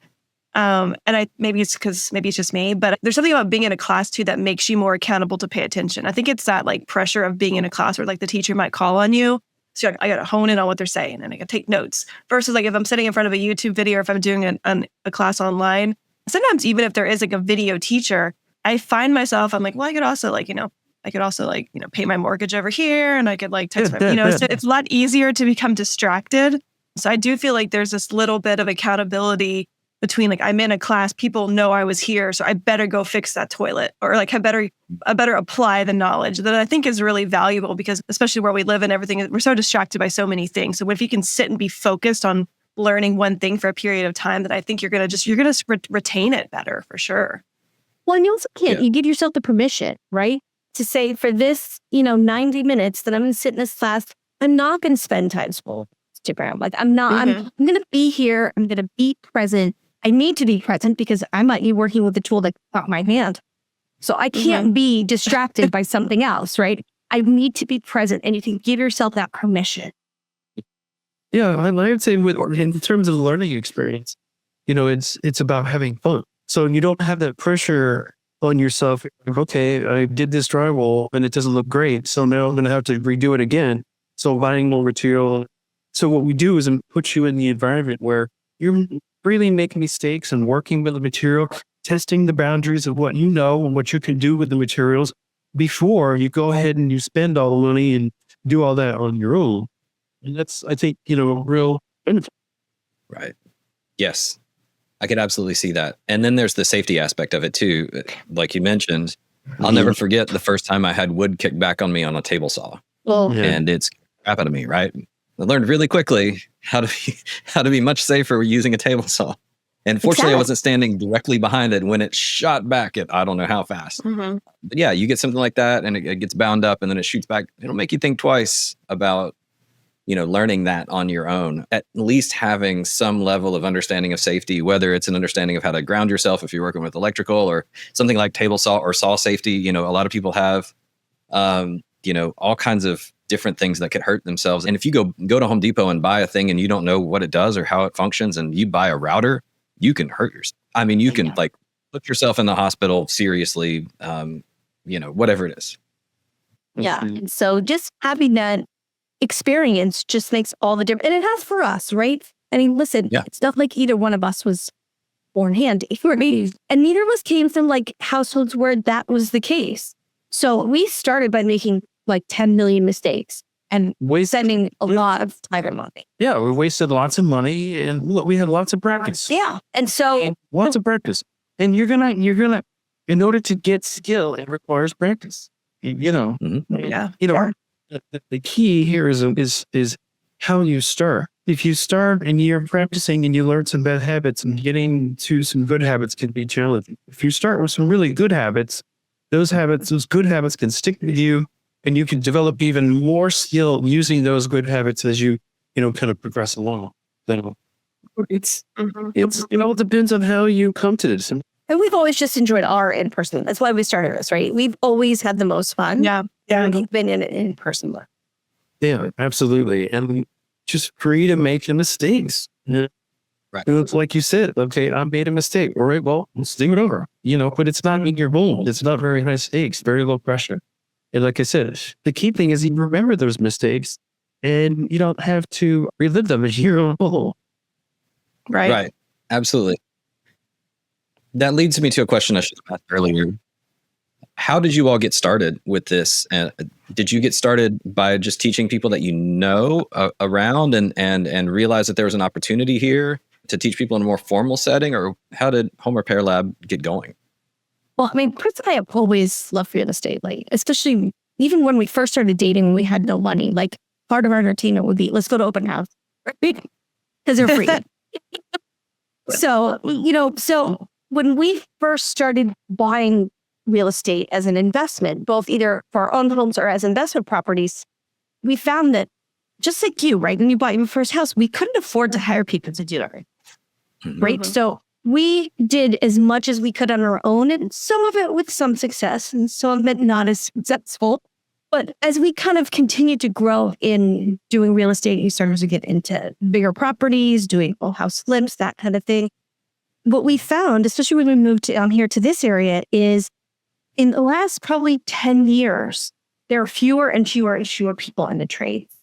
And maybe it's just me, but there's something about being in a class too that makes you more accountable to pay attention. I think it's that like pressure of being in a class where like the teacher might call on you. So I got to hone in on what they're saying and I got to take notes versus like if I'm sitting in front of a YouTube video or if I'm doing a class online, sometimes even if there is like a video teacher, I find myself, I'm like, well, I could also pay my mortgage over here and I could like text my, so it's a lot easier to become distracted. So I do feel like there's this little bit of accountability between like, I'm in a class, people know I was here, so I better go fix that toilet or like I better apply the knowledge that I think is really valuable because especially where we live and everything, we're so distracted by so many things. So if you can sit and be focused on learning one thing for a period of time, that I think you're going to retain it better for sure. Well, and you also can't, you give yourself the permission, right? To say for this, 90 minutes that I'm going to sit in this class, I'm not going to spend time scrolling Instagram. Like I'm going to be here. I'm going to be present. I need to be present because I might be working with a tool that's not my hand. So I can't be distracted by something else, right? I need to be present and you can give yourself that permission. Yeah, I would say in terms of the learning experience, it's about having fun. So you don't have that pressure on yourself. Okay, I did this drywall and it doesn't look great. So now I'm going to have to redo it again. So buying more material. So what we do is put you in the environment where you're really making mistakes and working with the material, testing the boundaries of what you know and what you can do with the materials before you go ahead and you spend all the money and do all that on your own. And that's, I think, a real benefit. Right. Yes. I could absolutely see that. And then there's the safety aspect of it too. Like you mentioned, I'll never forget the first time I had wood kicked back on me on a table saw. And it's crap out of me, right? I learned really quickly how to be much safer using a table saw. And fortunately, I wasn't standing directly behind it when it shot back at I don't know how fast. But yeah, you get something like that and it gets bound up and then it shoots back. It'll make you think twice about, learning that on your own. At least having some level of understanding of safety, whether it's an understanding of how to ground yourself if you're working with electrical or something like table saw or saw safety. A lot of people have, all kinds of different things that could hurt themselves. And if you go to Home Depot and buy a thing and you don't know what it does or how it functions, and you buy a router, you can hurt yourself. I mean, you can like put yourself in the hospital seriously, whatever it is. Yeah. And so just having that experience just makes all the difference. And it has for us, right? I mean, listen, it's not like either one of us was born handy. And neither of us came from like households where that was the case. So we started by making like 10 million mistakes and spending a lot of time and money. Yeah, we wasted lots of money, and look, we had lots of practice. Yeah. And so lots of practice. And you're gonna, in order to get skill, it requires practice. The key here is how you start. If you start and you're practicing and you learn some bad habits, and getting to some good habits can be challenging. If you start with some really good habits, those good habits can stick with you, and you can develop even more skill using those good habits as you kind of progress along. So it all depends on how you come to this. And we've always just enjoyed our in-person. That's why we started this, right? We've always had the most fun. Yeah. And we've been in an in-person life. Yeah, absolutely. And just free to make the mistakes. Yeah. Right. It's like you said, okay, I made a mistake. All right, well, let's do it over. But it's not in your goal. It's not very high stakes, very low pressure. And like I said, the key thing is you remember those mistakes, and you don't have to relive them as your own goal. Right. Right. Absolutely. That leads me to a question I should have asked earlier. How did you all get started with this? Did you get started by just teaching people that around and realize that there was an opportunity here to teach people in a more formal setting? Or how did Home Repair Lab get going? Well, I mean, Chris and I have always loved real estate, like, especially even when we first started dating, we had no money. Like, part of our entertainment would be, let's go to open house, because they're free. So when we first started buying real estate as an investment, both either for our own homes or as investment properties, we found that just like you, right? When you bought your first house, we couldn't afford to hire people to do that, right? So we did as much as we could on our own, and some of it with some success and some of it not as successful. But as we kind of continued to grow in doing real estate, you started to get into bigger properties, doing full house flips, that kind of thing. What we found, especially when we moved here to this area, is in the last probably 10 years, there are fewer and fewer and fewer people in the trades.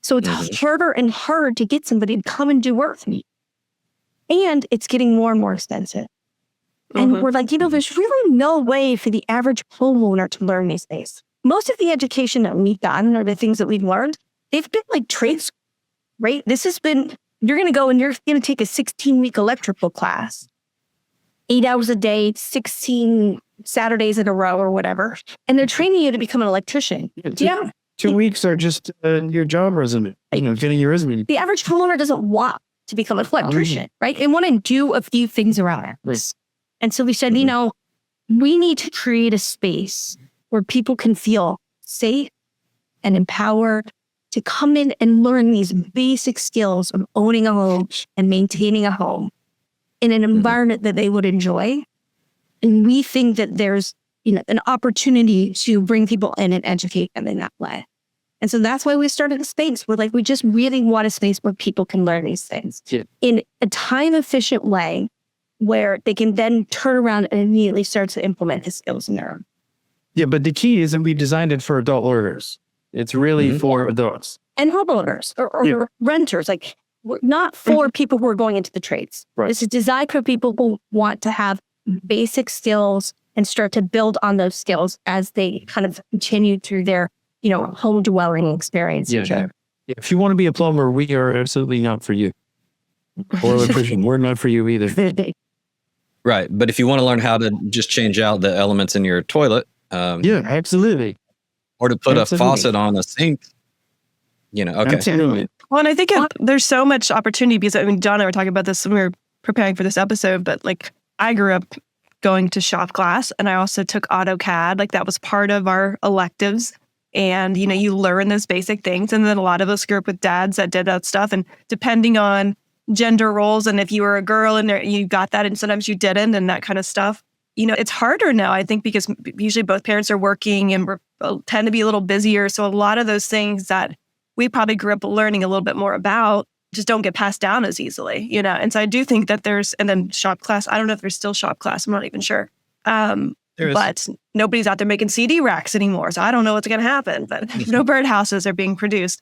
So it's harder and harder to get somebody to come and do work for me. And it's getting more and more expensive. And we're like, there's really no way for the average homeowner to learn these things. Most of the education that we've gotten or the things that we've learned, they've been like trades, right? This has been, you're going to go and you're going to take a 16-week electrical class, 8 hours a day, 16 Saturdays in a row or whatever. And they're training you to become an electrician. Yeah. 2 weeks are just your job resume, getting your resume. The average homeowner doesn't want to become an electrician, right? They want to do a few things around this. And so we said, we need to create a space where people can feel safe and empowered to come in and learn these basic skills of owning a home and maintaining a home in an environment that they would enjoy. And we think that there's an opportunity to bring people in and educate them in that way. And so that's why we started a space where we just really want a space where people can learn these things in a time-efficient way where they can then turn around and immediately start to implement the skills in their own. Yeah, but the key is that we designed it for adult learners. It's really for adults. And homeowners or renters. We're not for people who are going into the trades. Right. This is designed for people who want to have basic skills and start to build on those skills as they kind of continue through their, home dwelling experience. Yeah. If you want to be a plumber, we are absolutely not for you. Or electrician, we're not for you either. Right. But if you want to learn how to just change out the elements in your toilet, absolutely. Or to put a faucet on a sink, okay. Absolutely. Well, and I think there's so much opportunity because John and I were talking about this when we were preparing for this episode, but I grew up going to shop class and I also took AutoCAD. That was part of our electives. And, you learn those basic things. And then a lot of us grew up with dads that did that stuff. And depending on gender roles and if you were a girl and you got that and sometimes you didn't and that kind of stuff. it's harder now, I think, because usually both parents are working and we tend to be a little busier. So a lot of those things that we probably grew up learning a little bit more about just don't get passed down as easily, And so I do think that and then shop class, I don't know if there's still shop class. I'm not even sure. But nobody's out there making CD racks anymore. So I don't know what's going to happen, but no birdhouses are being produced.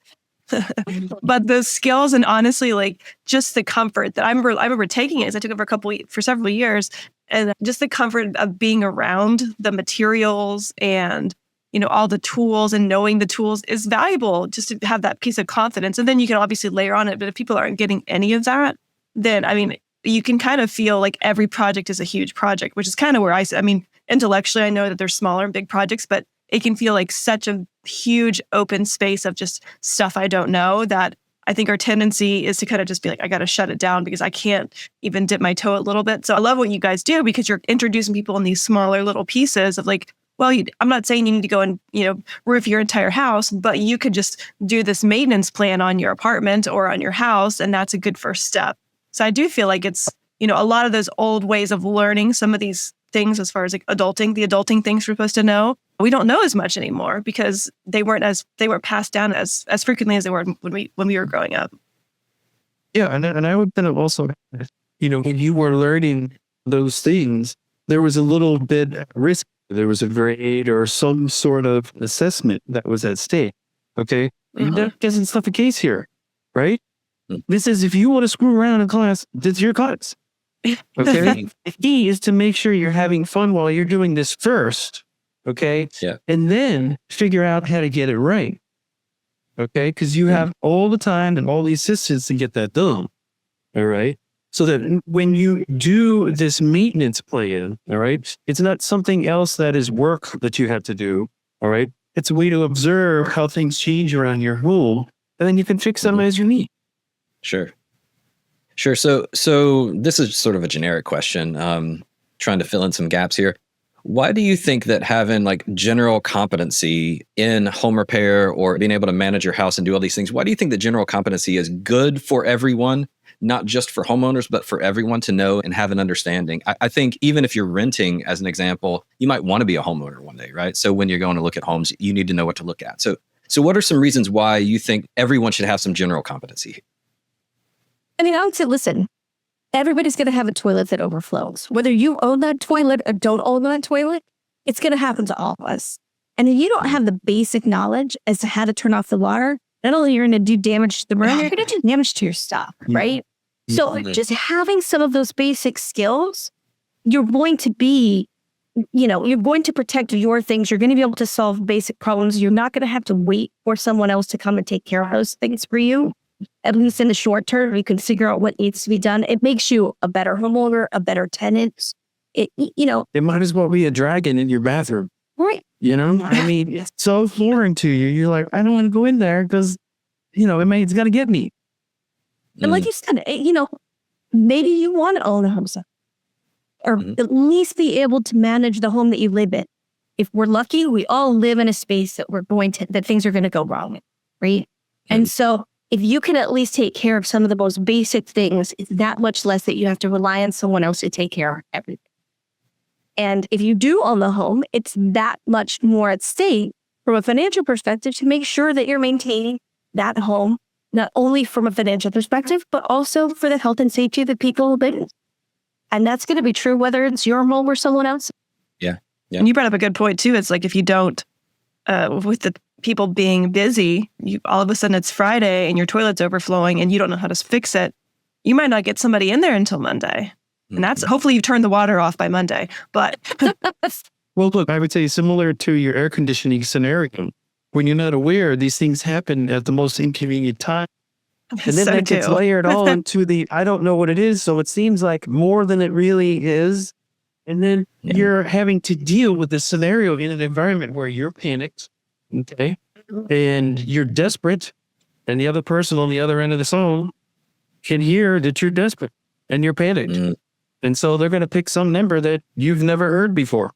But the skills and honestly, like just the comfort that I remember taking it, as I took it for several years, and just the comfort of being around the materials and all the tools and knowing the tools is valuable, just to have that piece of confidence. And then you can obviously layer on it. But if people aren't getting any of that, then you can kind of feel like every project is a huge project, which is kind of where intellectually, I know that there's smaller and big projects, but it can feel like such a huge open space of just stuff I don't know, that I think our tendency is to kind of just be like, I got to shut it down because I can't even dip my toe a little bit. So I love what you guys do, because you're introducing people in these smaller little pieces of like, well, I'm not saying you need to go and, roof your entire house, but you could just do this maintenance plan on your apartment or on your house. And that's a good first step. So I do feel like it's, a lot of those old ways of learning some of these things as far as like the adulting things we're supposed to know, we don't know as much anymore because they weren't passed down as frequently as they were when we were growing up. Yeah. And I would kind of also, when you were learning those things, there was a little bit at risk. There was a grade or some sort of assessment that was at stake. Okay. Mm-hmm. That isn't not the case here, right? Mm-hmm. This is, if you want to screw around in class, this is your class. Okay. The key is to make sure you're having fun while you're doing this first. Okay. Yeah. And then figure out how to get it right. Okay. Because you have all the time and all the assistance to get that done. All right. So that when you do this maintenance plan, all right, it's not something else that is work that you have to do. All right. It's a way to observe how things change around your home, and then you can fix them as you need. Sure. So this is sort of a generic question, trying to fill in some gaps here. Why do you think that having like general competency in home repair or being able to manage your house and do all these things, why do you think that general competency is good for everyone, not just for homeowners, but for everyone to know and have an understanding? I think even if you're renting, as an example, you might want to be a homeowner one day, right? So when you're going to look at homes, you need to know what to look at. So what are some reasons why you think everyone should have some general competency? I would say, listen, everybody's going to have a toilet that overflows. Whether you own that toilet or don't own that toilet, it's going to happen to all of us. And if you don't have the basic knowledge as to how to turn off the water, not only you're going to do damage to the room, you're going to do damage to your stuff, right? So just having some of those basic skills, you're going to be, you're going to protect your things. You're going to be able to solve basic problems. You're not going to have to wait for someone else to come and take care of those things for you. At least in the short term, you can figure out what needs to be done. It makes you a better homeowner, a better tenant. It might as well be a dragon in your bathroom. Right. It's so foreign to you. You're like, I don't want to go in there because, it's got to get me. And like you said, maybe you want to own a home, or at least be able to manage the home that you live in. If we're lucky, we all live in a space that things are going to go wrong, right? And so if you can at least take care of some of the most basic things, it's that much less that you have to rely on someone else to take care of everything. And if you do own the home, it's that much more at stake from a financial perspective to make sure that you're maintaining that home, not only from a financial perspective, but also for the health and safety of the people who live in it. And that's going to be true whether it's your home or someone else. Yeah. And you brought up a good point too. It's like if you don't, with the people being busy, all of a sudden it's Friday and your toilet's overflowing and you don't know how to fix it, you might not get somebody in there until Monday. And that's hopefully you've turned the water off by Monday. But well, look, I would say similar to your air conditioning scenario, when you're not aware, these things happen at the most inconvenient time. And then that gets layered all into I don't know what it is. So it seems like more than it really is. And then you're having to deal with this scenario in an environment where you're panicked. Okay. And you're desperate. And the other person on the other end of the phone can hear that you're desperate and you're panicked. And so they're going to pick some number that you've never heard before.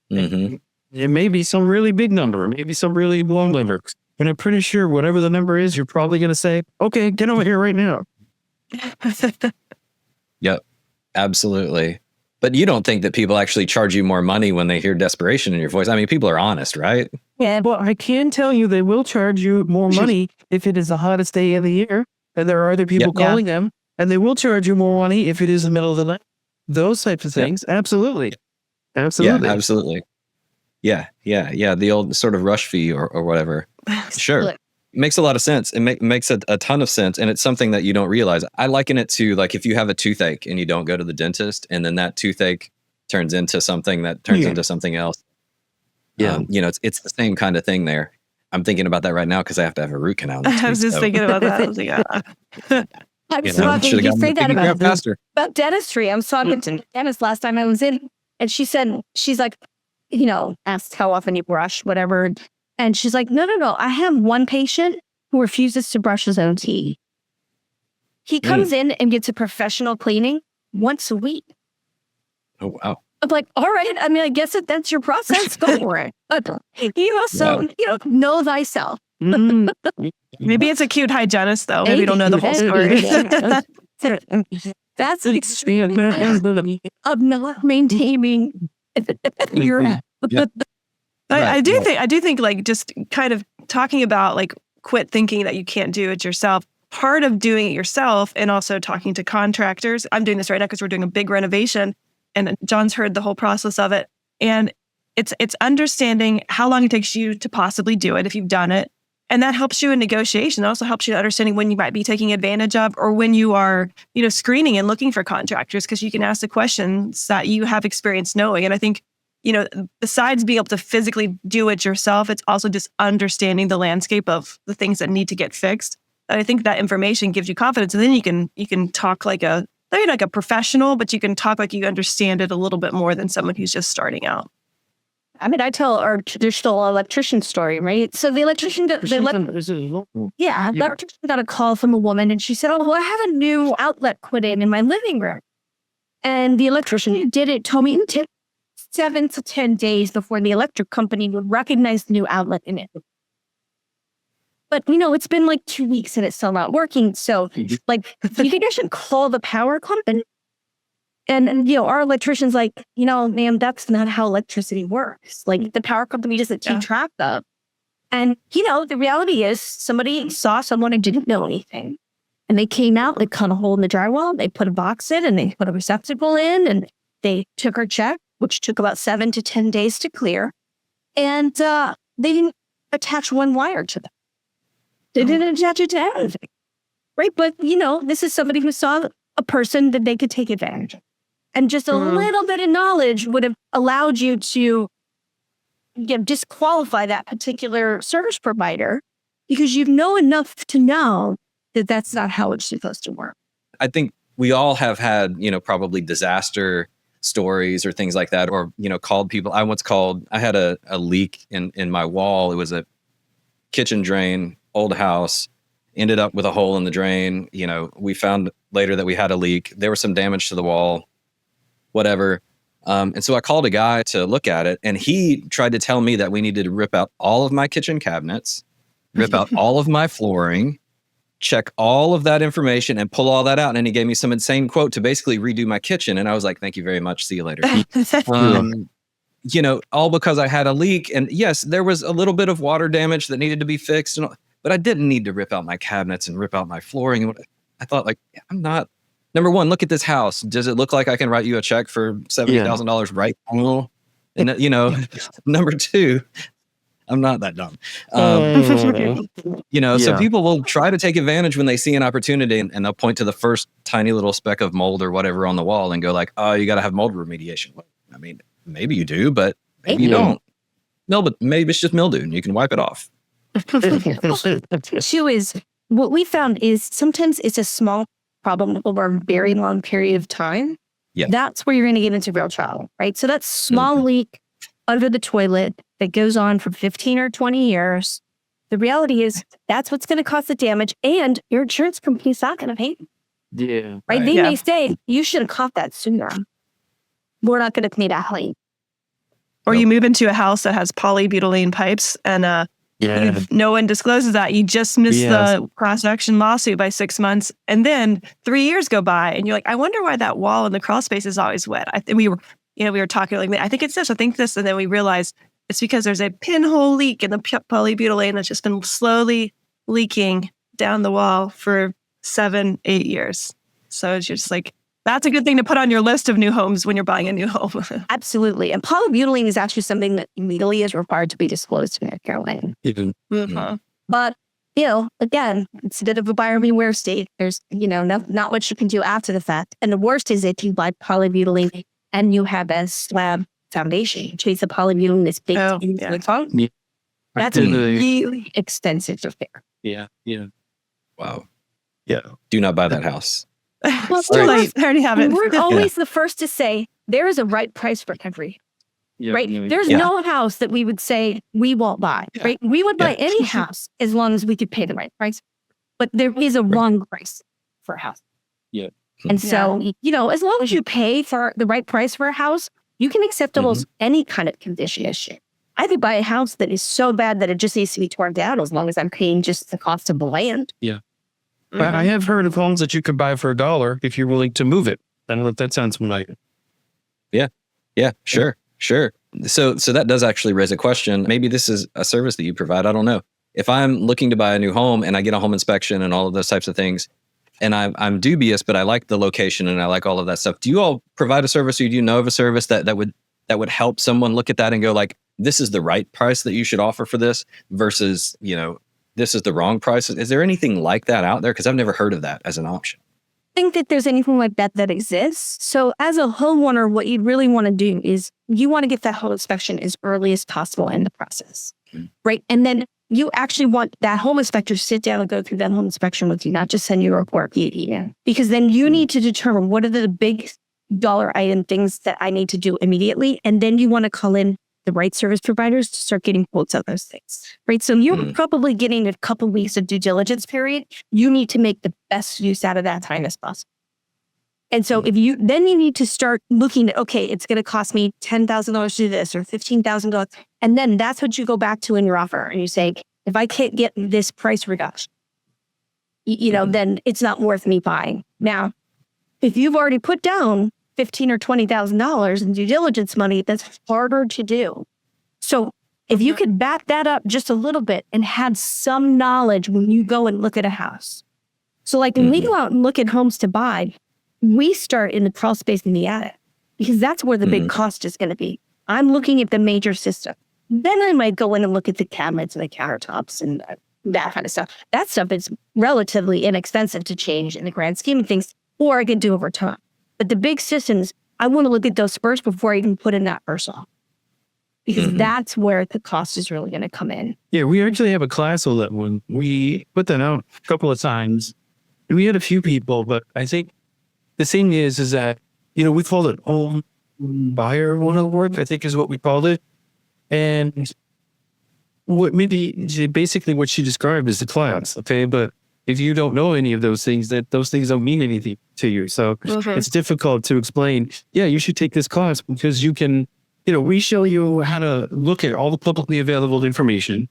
It may be some really big number, maybe some really long number. And I'm pretty sure whatever the number is, you're probably going to say, okay, get over here right now. Yep, absolutely. But you don't think that people actually charge you more money when they hear desperation in your voice? I mean, people are honest, right? Yeah. Well, I can tell you they will charge you more money if it is the hottest day of the year and there are other people calling them, and they will charge you more money if it is the middle of the night. Those types of things. Absolutely. Absolutely. Yeah, absolutely. Yeah. The old sort of rush fee or whatever. Sure. Makes a lot of sense. It makes a ton of sense. And it's something that you don't realize. I liken it to like if you have a toothache and you don't go to the dentist and then that toothache turns into something that turns into something else. Yeah. It's the same kind of thing there. I'm thinking about that right now because I have to have a root canal. I was just thinking about that. I was like, I'm talking, you say that about dentistry. I was talking to dentist last time I was in, and she's like, asked how often you brush, whatever. And she's like, no. I have one patient who refuses to brush his own teeth. He comes in and gets a professional cleaning once a week. Oh, wow. I'm like, all right. I mean, I guess that's your process. Go for it. But know thyself. maybe it's a cute hygienist, though. Maybe you don't know the whole story. That's an extreme of not maintaining your... I do think like just kind of talking about like quit thinking that you can't do it yourself. Part of doing it yourself and also talking to contractors. I'm doing this right now because we're doing a big renovation and John's heard the whole process of it. And it's understanding how long it takes you to possibly do it if you've done it. And that helps you in negotiation. It also helps you understanding when you might be taking advantage of or when you are, screening and looking for contractors because you can ask the questions that you have experience knowing. And I think besides being able to physically do it yourself, it's also just understanding the landscape of the things that need to get fixed. And I think that information gives you confidence, and then you can talk like maybe like a professional, but you can talk like you understand it a little bit more than someone who's just starting out. I mean, I tell our traditional electrician story, right? So the electrician, the electrician got a call from a woman, and she said, "Oh, well, I have a new outlet put in my living room," and the electrician who did it told me it took 7 to 10 days before the electric company would recognize the new outlet in it. But, it's been like 2 weeks and it's still not working. So, like, you think I should call the power company? And our electrician's like, ma'am, that's not how electricity works. Like, the power company doesn't keep track of. And, the reality is somebody saw someone who didn't know anything. And they came out, they cut a hole in the drywall, they put a box in, and they put a receptacle in, and they took our check, which took about 7 to 10 days to clear. And they didn't attach one wire to them. They didn't attach it to anything. Right? But, this is somebody who saw a person that they could take advantage of. And just a little bit of knowledge would have allowed you to disqualify that particular service provider because you know enough to know that that's not how it's supposed to work. I think we all have had, probably disaster stories or things like that, or, called people. I had a leak in my wall. It was a kitchen drain, old house, ended up with a hole in the drain. We found later that we had a leak. There was some damage to the wall, whatever. And so I called a guy to look at it, and he tried to tell me that we needed to rip out all of my kitchen cabinets, rip out all of my flooring, check all of that information and pull all that out. And he gave me some insane quote to basically redo my kitchen. And I was like, thank you very much. See you later. All because I had a leak. And yes, there was a little bit of water damage that needed to be fixed, but I didn't need to rip out my cabinets and rip out my flooring. I thought, like, I'm not. Number one, look at this house. Does it look like I can write you a check for $70,000 right now? And number two, I'm not that dumb. So people will try to take advantage when they see an opportunity, and they'll point to the first tiny little speck of mold or whatever on the wall and go like, oh, you got to have mold remediation. Well, I mean, maybe you do, but maybe you don't. No, but maybe it's just mildew and you can wipe it off. Two is, what we found is sometimes it's a small problem over a very long period of time. Yeah. That's where you're going to get into real trouble, right? So that small leak under the toilet that goes on for 15 or 20 years, the reality is that's what's going to cause the damage, and your insurance company's not going to pay. Yeah. Right? They may say, you should have caught that sooner. We're not going to pay that claim. Or you move into a house that has polybutylene pipes, and No one discloses that. You just missed the class action lawsuit by 6 months. And then 3 years go by and you're like, I wonder why that wall in the crawl space is always wet. We were talking like, I think it's this, I think this. And then we realized it's because there's a pinhole leak in the polybutylene that's just been slowly leaking down the wall for 7-8 years. So it's just like, that's a good thing to put on your list of new homes when you're buying a new home. Absolutely. And polybutylene is actually something that legally is required to be disclosed in North Carolina. But, again, it's a bit of a buyer beware state. There's, not much you can do after the fact. And the worst is if you buy polybutylene and you have a slab foundation, which means the polybutylene is baked into the foam. Yeah. That's a really extensive affair. Yeah. Wow. Yeah. Do not buy that house. Well, too late. I already have it. We're always the first to say there is a right price for every. Right? There's no house that we would say we won't buy. Right? We would buy any house as long as we could pay the right price. But there is a wrong price for a house. Yeah. And so, as long as you pay for the right price for a house, you can accept almost any kind of condition issue. I could buy a house that is so bad that it just needs to be torn down as long as I'm paying just the cost of the land. Yeah. I have heard of homes that you could buy for $1 if you're willing to move it. I don't know if that sounds familiar. Yeah, sure. So that does actually raise a question. Maybe this is a service that you provide. I don't know. If I'm looking to buy a new home and I get a home inspection and all of those types of things, and I'm dubious, but I like the location and I like all of that stuff. Do you all provide a service, or do you know of a service that would help someone look at that and go like, this is the right price that you should offer for this versus, this is the wrong price? Is there anything like that out there? Because I've never heard of that as an option. I think that there's anything like that exists. So as a homeowner, what you'd really want to do is you want to get that home inspection as early as possible in the process, right? And then you actually want that home inspector to sit down and go through that home inspection with you, not just send you a report via email. Because then you need to determine what are the big dollar item things that I need to do immediately. And then you want to call in the right service providers to start getting quotes on those things, right? So you're probably getting a couple weeks of due diligence period. You need to make the best use out of that time as possible. And so you need to start looking at, okay, it's going to cost me $10,000 to do this or $15,000. And then that's what you go back to in your offer. And you say, if I can't get this price reduction, then it's not worth me buying. Now, if you've already put down $15,000 or $20,000 in due diligence money, that's harder to do. So if you could back that up just a little bit and have some knowledge when you go and look at a house. So like when we go out and look at homes to buy, we start in the crawl space in the attic because that's where the big cost is going to be. I'm looking at the major system. Then I might go in and look at the cabinets and the countertops and that kind of stuff. That stuff is relatively inexpensive to change in the grand scheme of things, or I could do over time. But the big systems, I want to look at those first before I even put in that first off. Because that's where the cost is really going to come in. Yeah, we actually have a class on that one. We put that out a couple of times. We had a few people, but I think the thing is that, we called it home buyer 101, I think is what we called it. And basically what she described is the class, okay? But if you don't know any of those things don't mean anything to you. So it's difficult to explain, you should take this class because you can, we show you how to look at all the publicly available information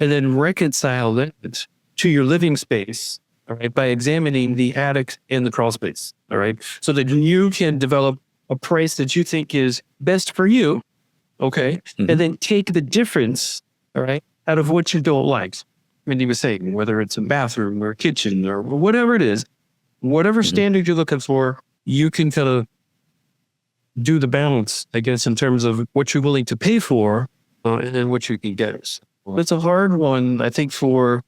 and then reconcile that to your living space, all right, by examining the attic and the crawl space, all right? So that you can develop a price that you think is best for you, okay? And then take the difference, all right, out of what you don't like. Mindy was saying, whether it's a bathroom or a kitchen or whatever it is, whatever standard you're looking for, you can kind of do the balance, I guess, in terms of what you're willing to pay for and then what you can get. It's a hard one, I think, for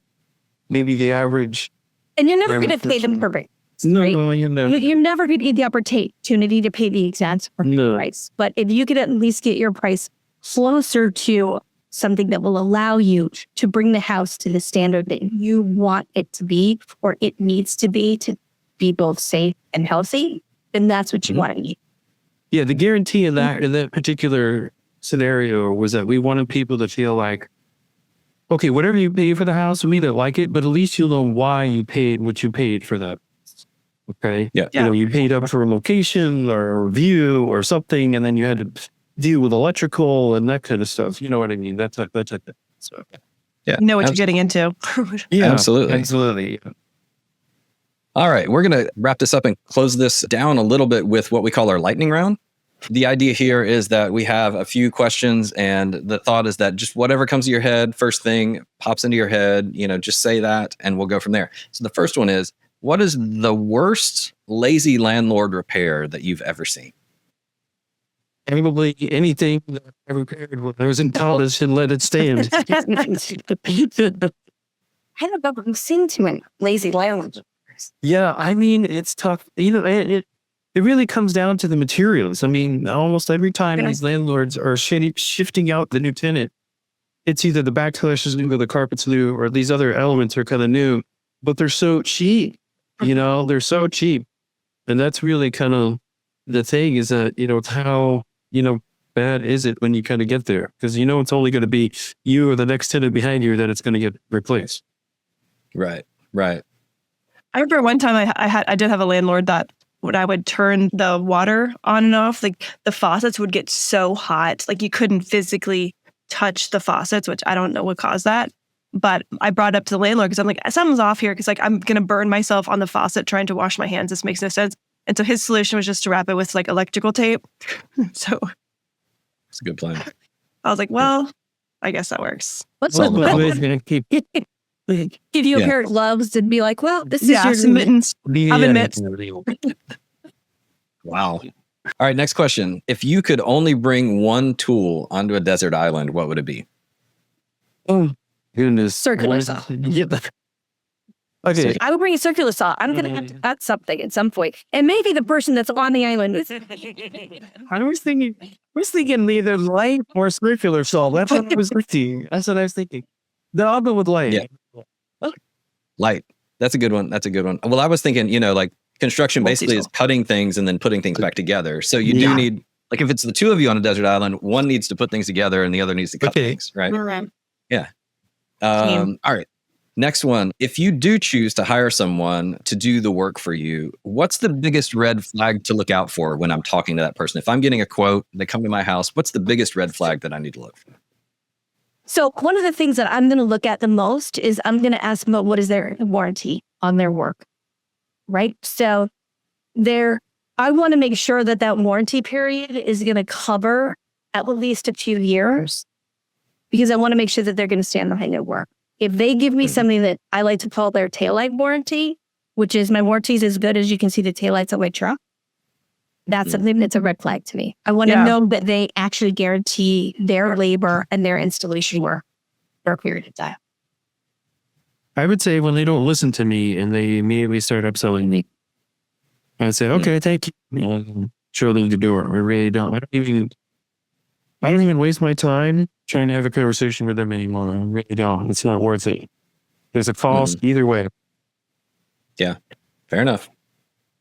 maybe the average. And you're never going to pay them perfect. No, right? You're never going to get the opportunity to pay the exact price. But if you could at least get your price closer to something that will allow you to bring the house to the standard that you want it to be, or it needs to be both safe and healthy, then that's what you want to eat. Yeah, the guarantee in that particular scenario was that we wanted people to feel like, okay, whatever you pay for the house, we don't like it, but at least you'll know why you paid what you paid for that. Okay? Yeah. You paid up for a location or a view or something, and then you had to deal with electrical and that kind of stuff. You know what I mean? That's like that. So Yeah. You know what you're getting into. Yeah, Absolutely. absolutely. All right, we're going to wrap this up and close this down a little bit with what we call our lightning round. The idea here is that we have a few questions, and the thought is that just whatever comes to your head, first thing pops into your head, just say that and we'll go from there. So the first one is, what is the worst lazy landlord repair that you've ever seen? Probably anything that I repaired when I was in college and let it stand. I don't know. I've seen too many lazy landlords. Yeah, I mean, it's tough. It really comes down to the materials. I mean, almost every time these landlords are shifting out the new tenant, it's either the backsplash is new or the carpet's new or these other elements are kind of new, but they're so cheap. They're so cheap. And that's really kind of the thing is that, how, bad is it when you kind of get there? Because it's only going to be you or the next tenant behind you that it's going to get replaced. Right. I remember one time I did have a landlord that when I would turn the water on and off, like the faucets would get so hot, like you couldn't physically touch the faucets, which I don't know what caused that. But I brought it up to the landlord because I'm like, something's off here because like I'm going to burn myself on the faucet trying to wash my hands. This makes no sense. And so his solution was just to wrap it with like electrical tape. So it's a good plan. I was like, well, I guess that works. What's Well, the give you a pair of gloves and be like, well, this is your some mittens. Oven mitts. Wow. All right, next question. If you could only bring one tool onto a desert island, what would it be? Oh, goodness. Circular saw. Okay. I would bring a circular saw. I'm going to have to cut something at some point. And maybe the person that's on the island. I was thinking either light or circular saw. That's what I was thinking. The oven with light. Yeah. Light. That's a good one. Well, I was thinking, like construction basically is cutting things and then putting things back together. So you do need, like if it's the two of you on a desert island, one needs to put things together and the other needs to cut things, right? Yeah. All right. Next one. If you do choose to hire someone to do the work for you, what's the biggest red flag to look out for when I'm talking to that person? If I'm getting a quote, they come to my house, what's the biggest red flag that I need to look for? So one of the things that I'm going to look at the most is I'm going to ask them about what is their warranty on their work, right? So I want to make sure that warranty period is going to cover at least a few years because I want to make sure that they're going to stand behind their work. If they give me something that I like to call their taillight warranty, which is my warranty is as good as you can see the taillights on my truck, that's something that's a red flag to me. I want to know that they actually guarantee their labor and their installation work for a period of time. I would say when they don't listen to me and they immediately start upselling me, I say, okay, thank you. Show them the door. I really don't. I don't even waste my time trying to have a conversation with them anymore. I really don't. It's not worth it. There's a cost either way. Yeah, fair enough.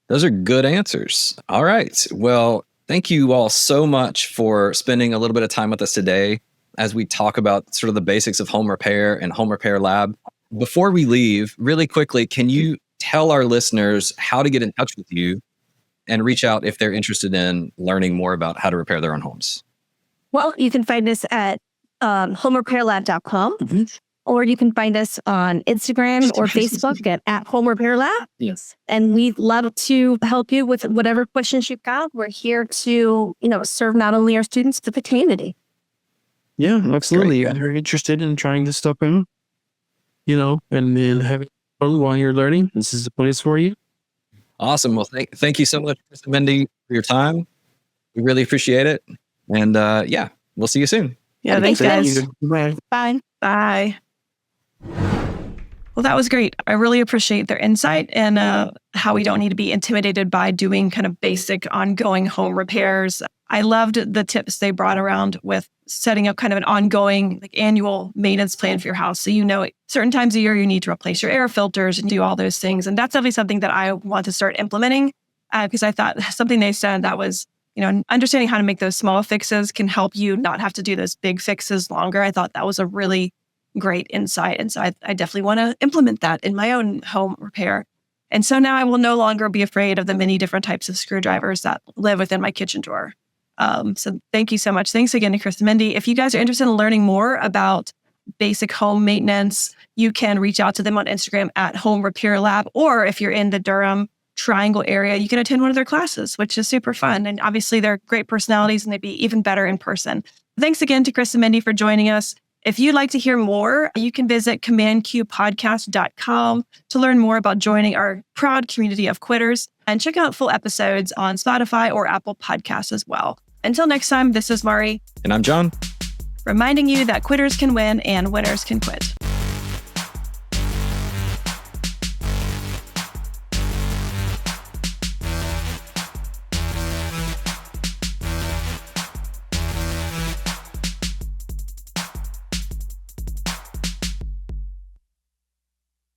Those are good answers. All right. Well, thank you all so much for spending a little bit of time with us today as we talk about sort of the basics of home repair and home repair lab. Before we leave, really quickly, can you tell our listeners how to get in touch with you and reach out if they're interested in learning more about how to repair their own homes? Well, you can find us at homerepairlab.com, or you can find us on Instagram or Facebook at Home Repair Lab. Yes. And we'd love to help you with whatever questions you've got. We're here to, serve not only our students, but the community. Yeah, absolutely. If you're interested in trying this stuff in, and then having fun while you're learning, this is the place for you. Awesome. Well, thank you so much, Chris and Mindy, for your time. We really appreciate it. And we'll see you soon. Yeah, thanks, guys. Bye. Bye. Well, that was great. I really appreciate their insight and how we don't need to be intimidated by doing kind of basic ongoing home repairs. I loved the tips they brought around with setting up kind of an ongoing annual maintenance plan for your house. So certain times a year you need to replace your air filters and do all those things. And that's definitely something that I want to start implementing because I thought something they said that was, understanding how to make those small fixes can help you not have to do those big fixes longer. I thought that was a really great insight. And so I definitely want to implement that in my own home repair. And so now I will no longer be afraid of the many different types of screwdrivers that live within my kitchen drawer. So thank you so much. Thanks again to Chris and Mindy. If you guys are interested in learning more about basic home maintenance, you can reach out to them on Instagram at Home Repair Lab. Or if you're in the Durham Triangle area, you can attend one of their classes, which is super fun. And obviously they're great personalities and they'd be even better in person. Thanks again to Chris and Mindy for joining us. If you'd like to hear more, you can visit commandqpodcast.com to learn more about joining our proud community of quitters, and check out full episodes on Spotify or Apple Podcasts as well. Until next time, this is Mari. And I'm John. Reminding you that quitters can win and winners can quit.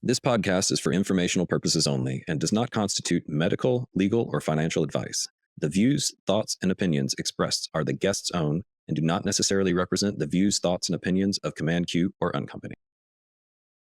This podcast is for informational purposes only and does not constitute medical, legal, or financial advice. The views, thoughts, and opinions expressed are the guest's own and do not necessarily represent the views, thoughts, and opinions of Command Q or Uncompany.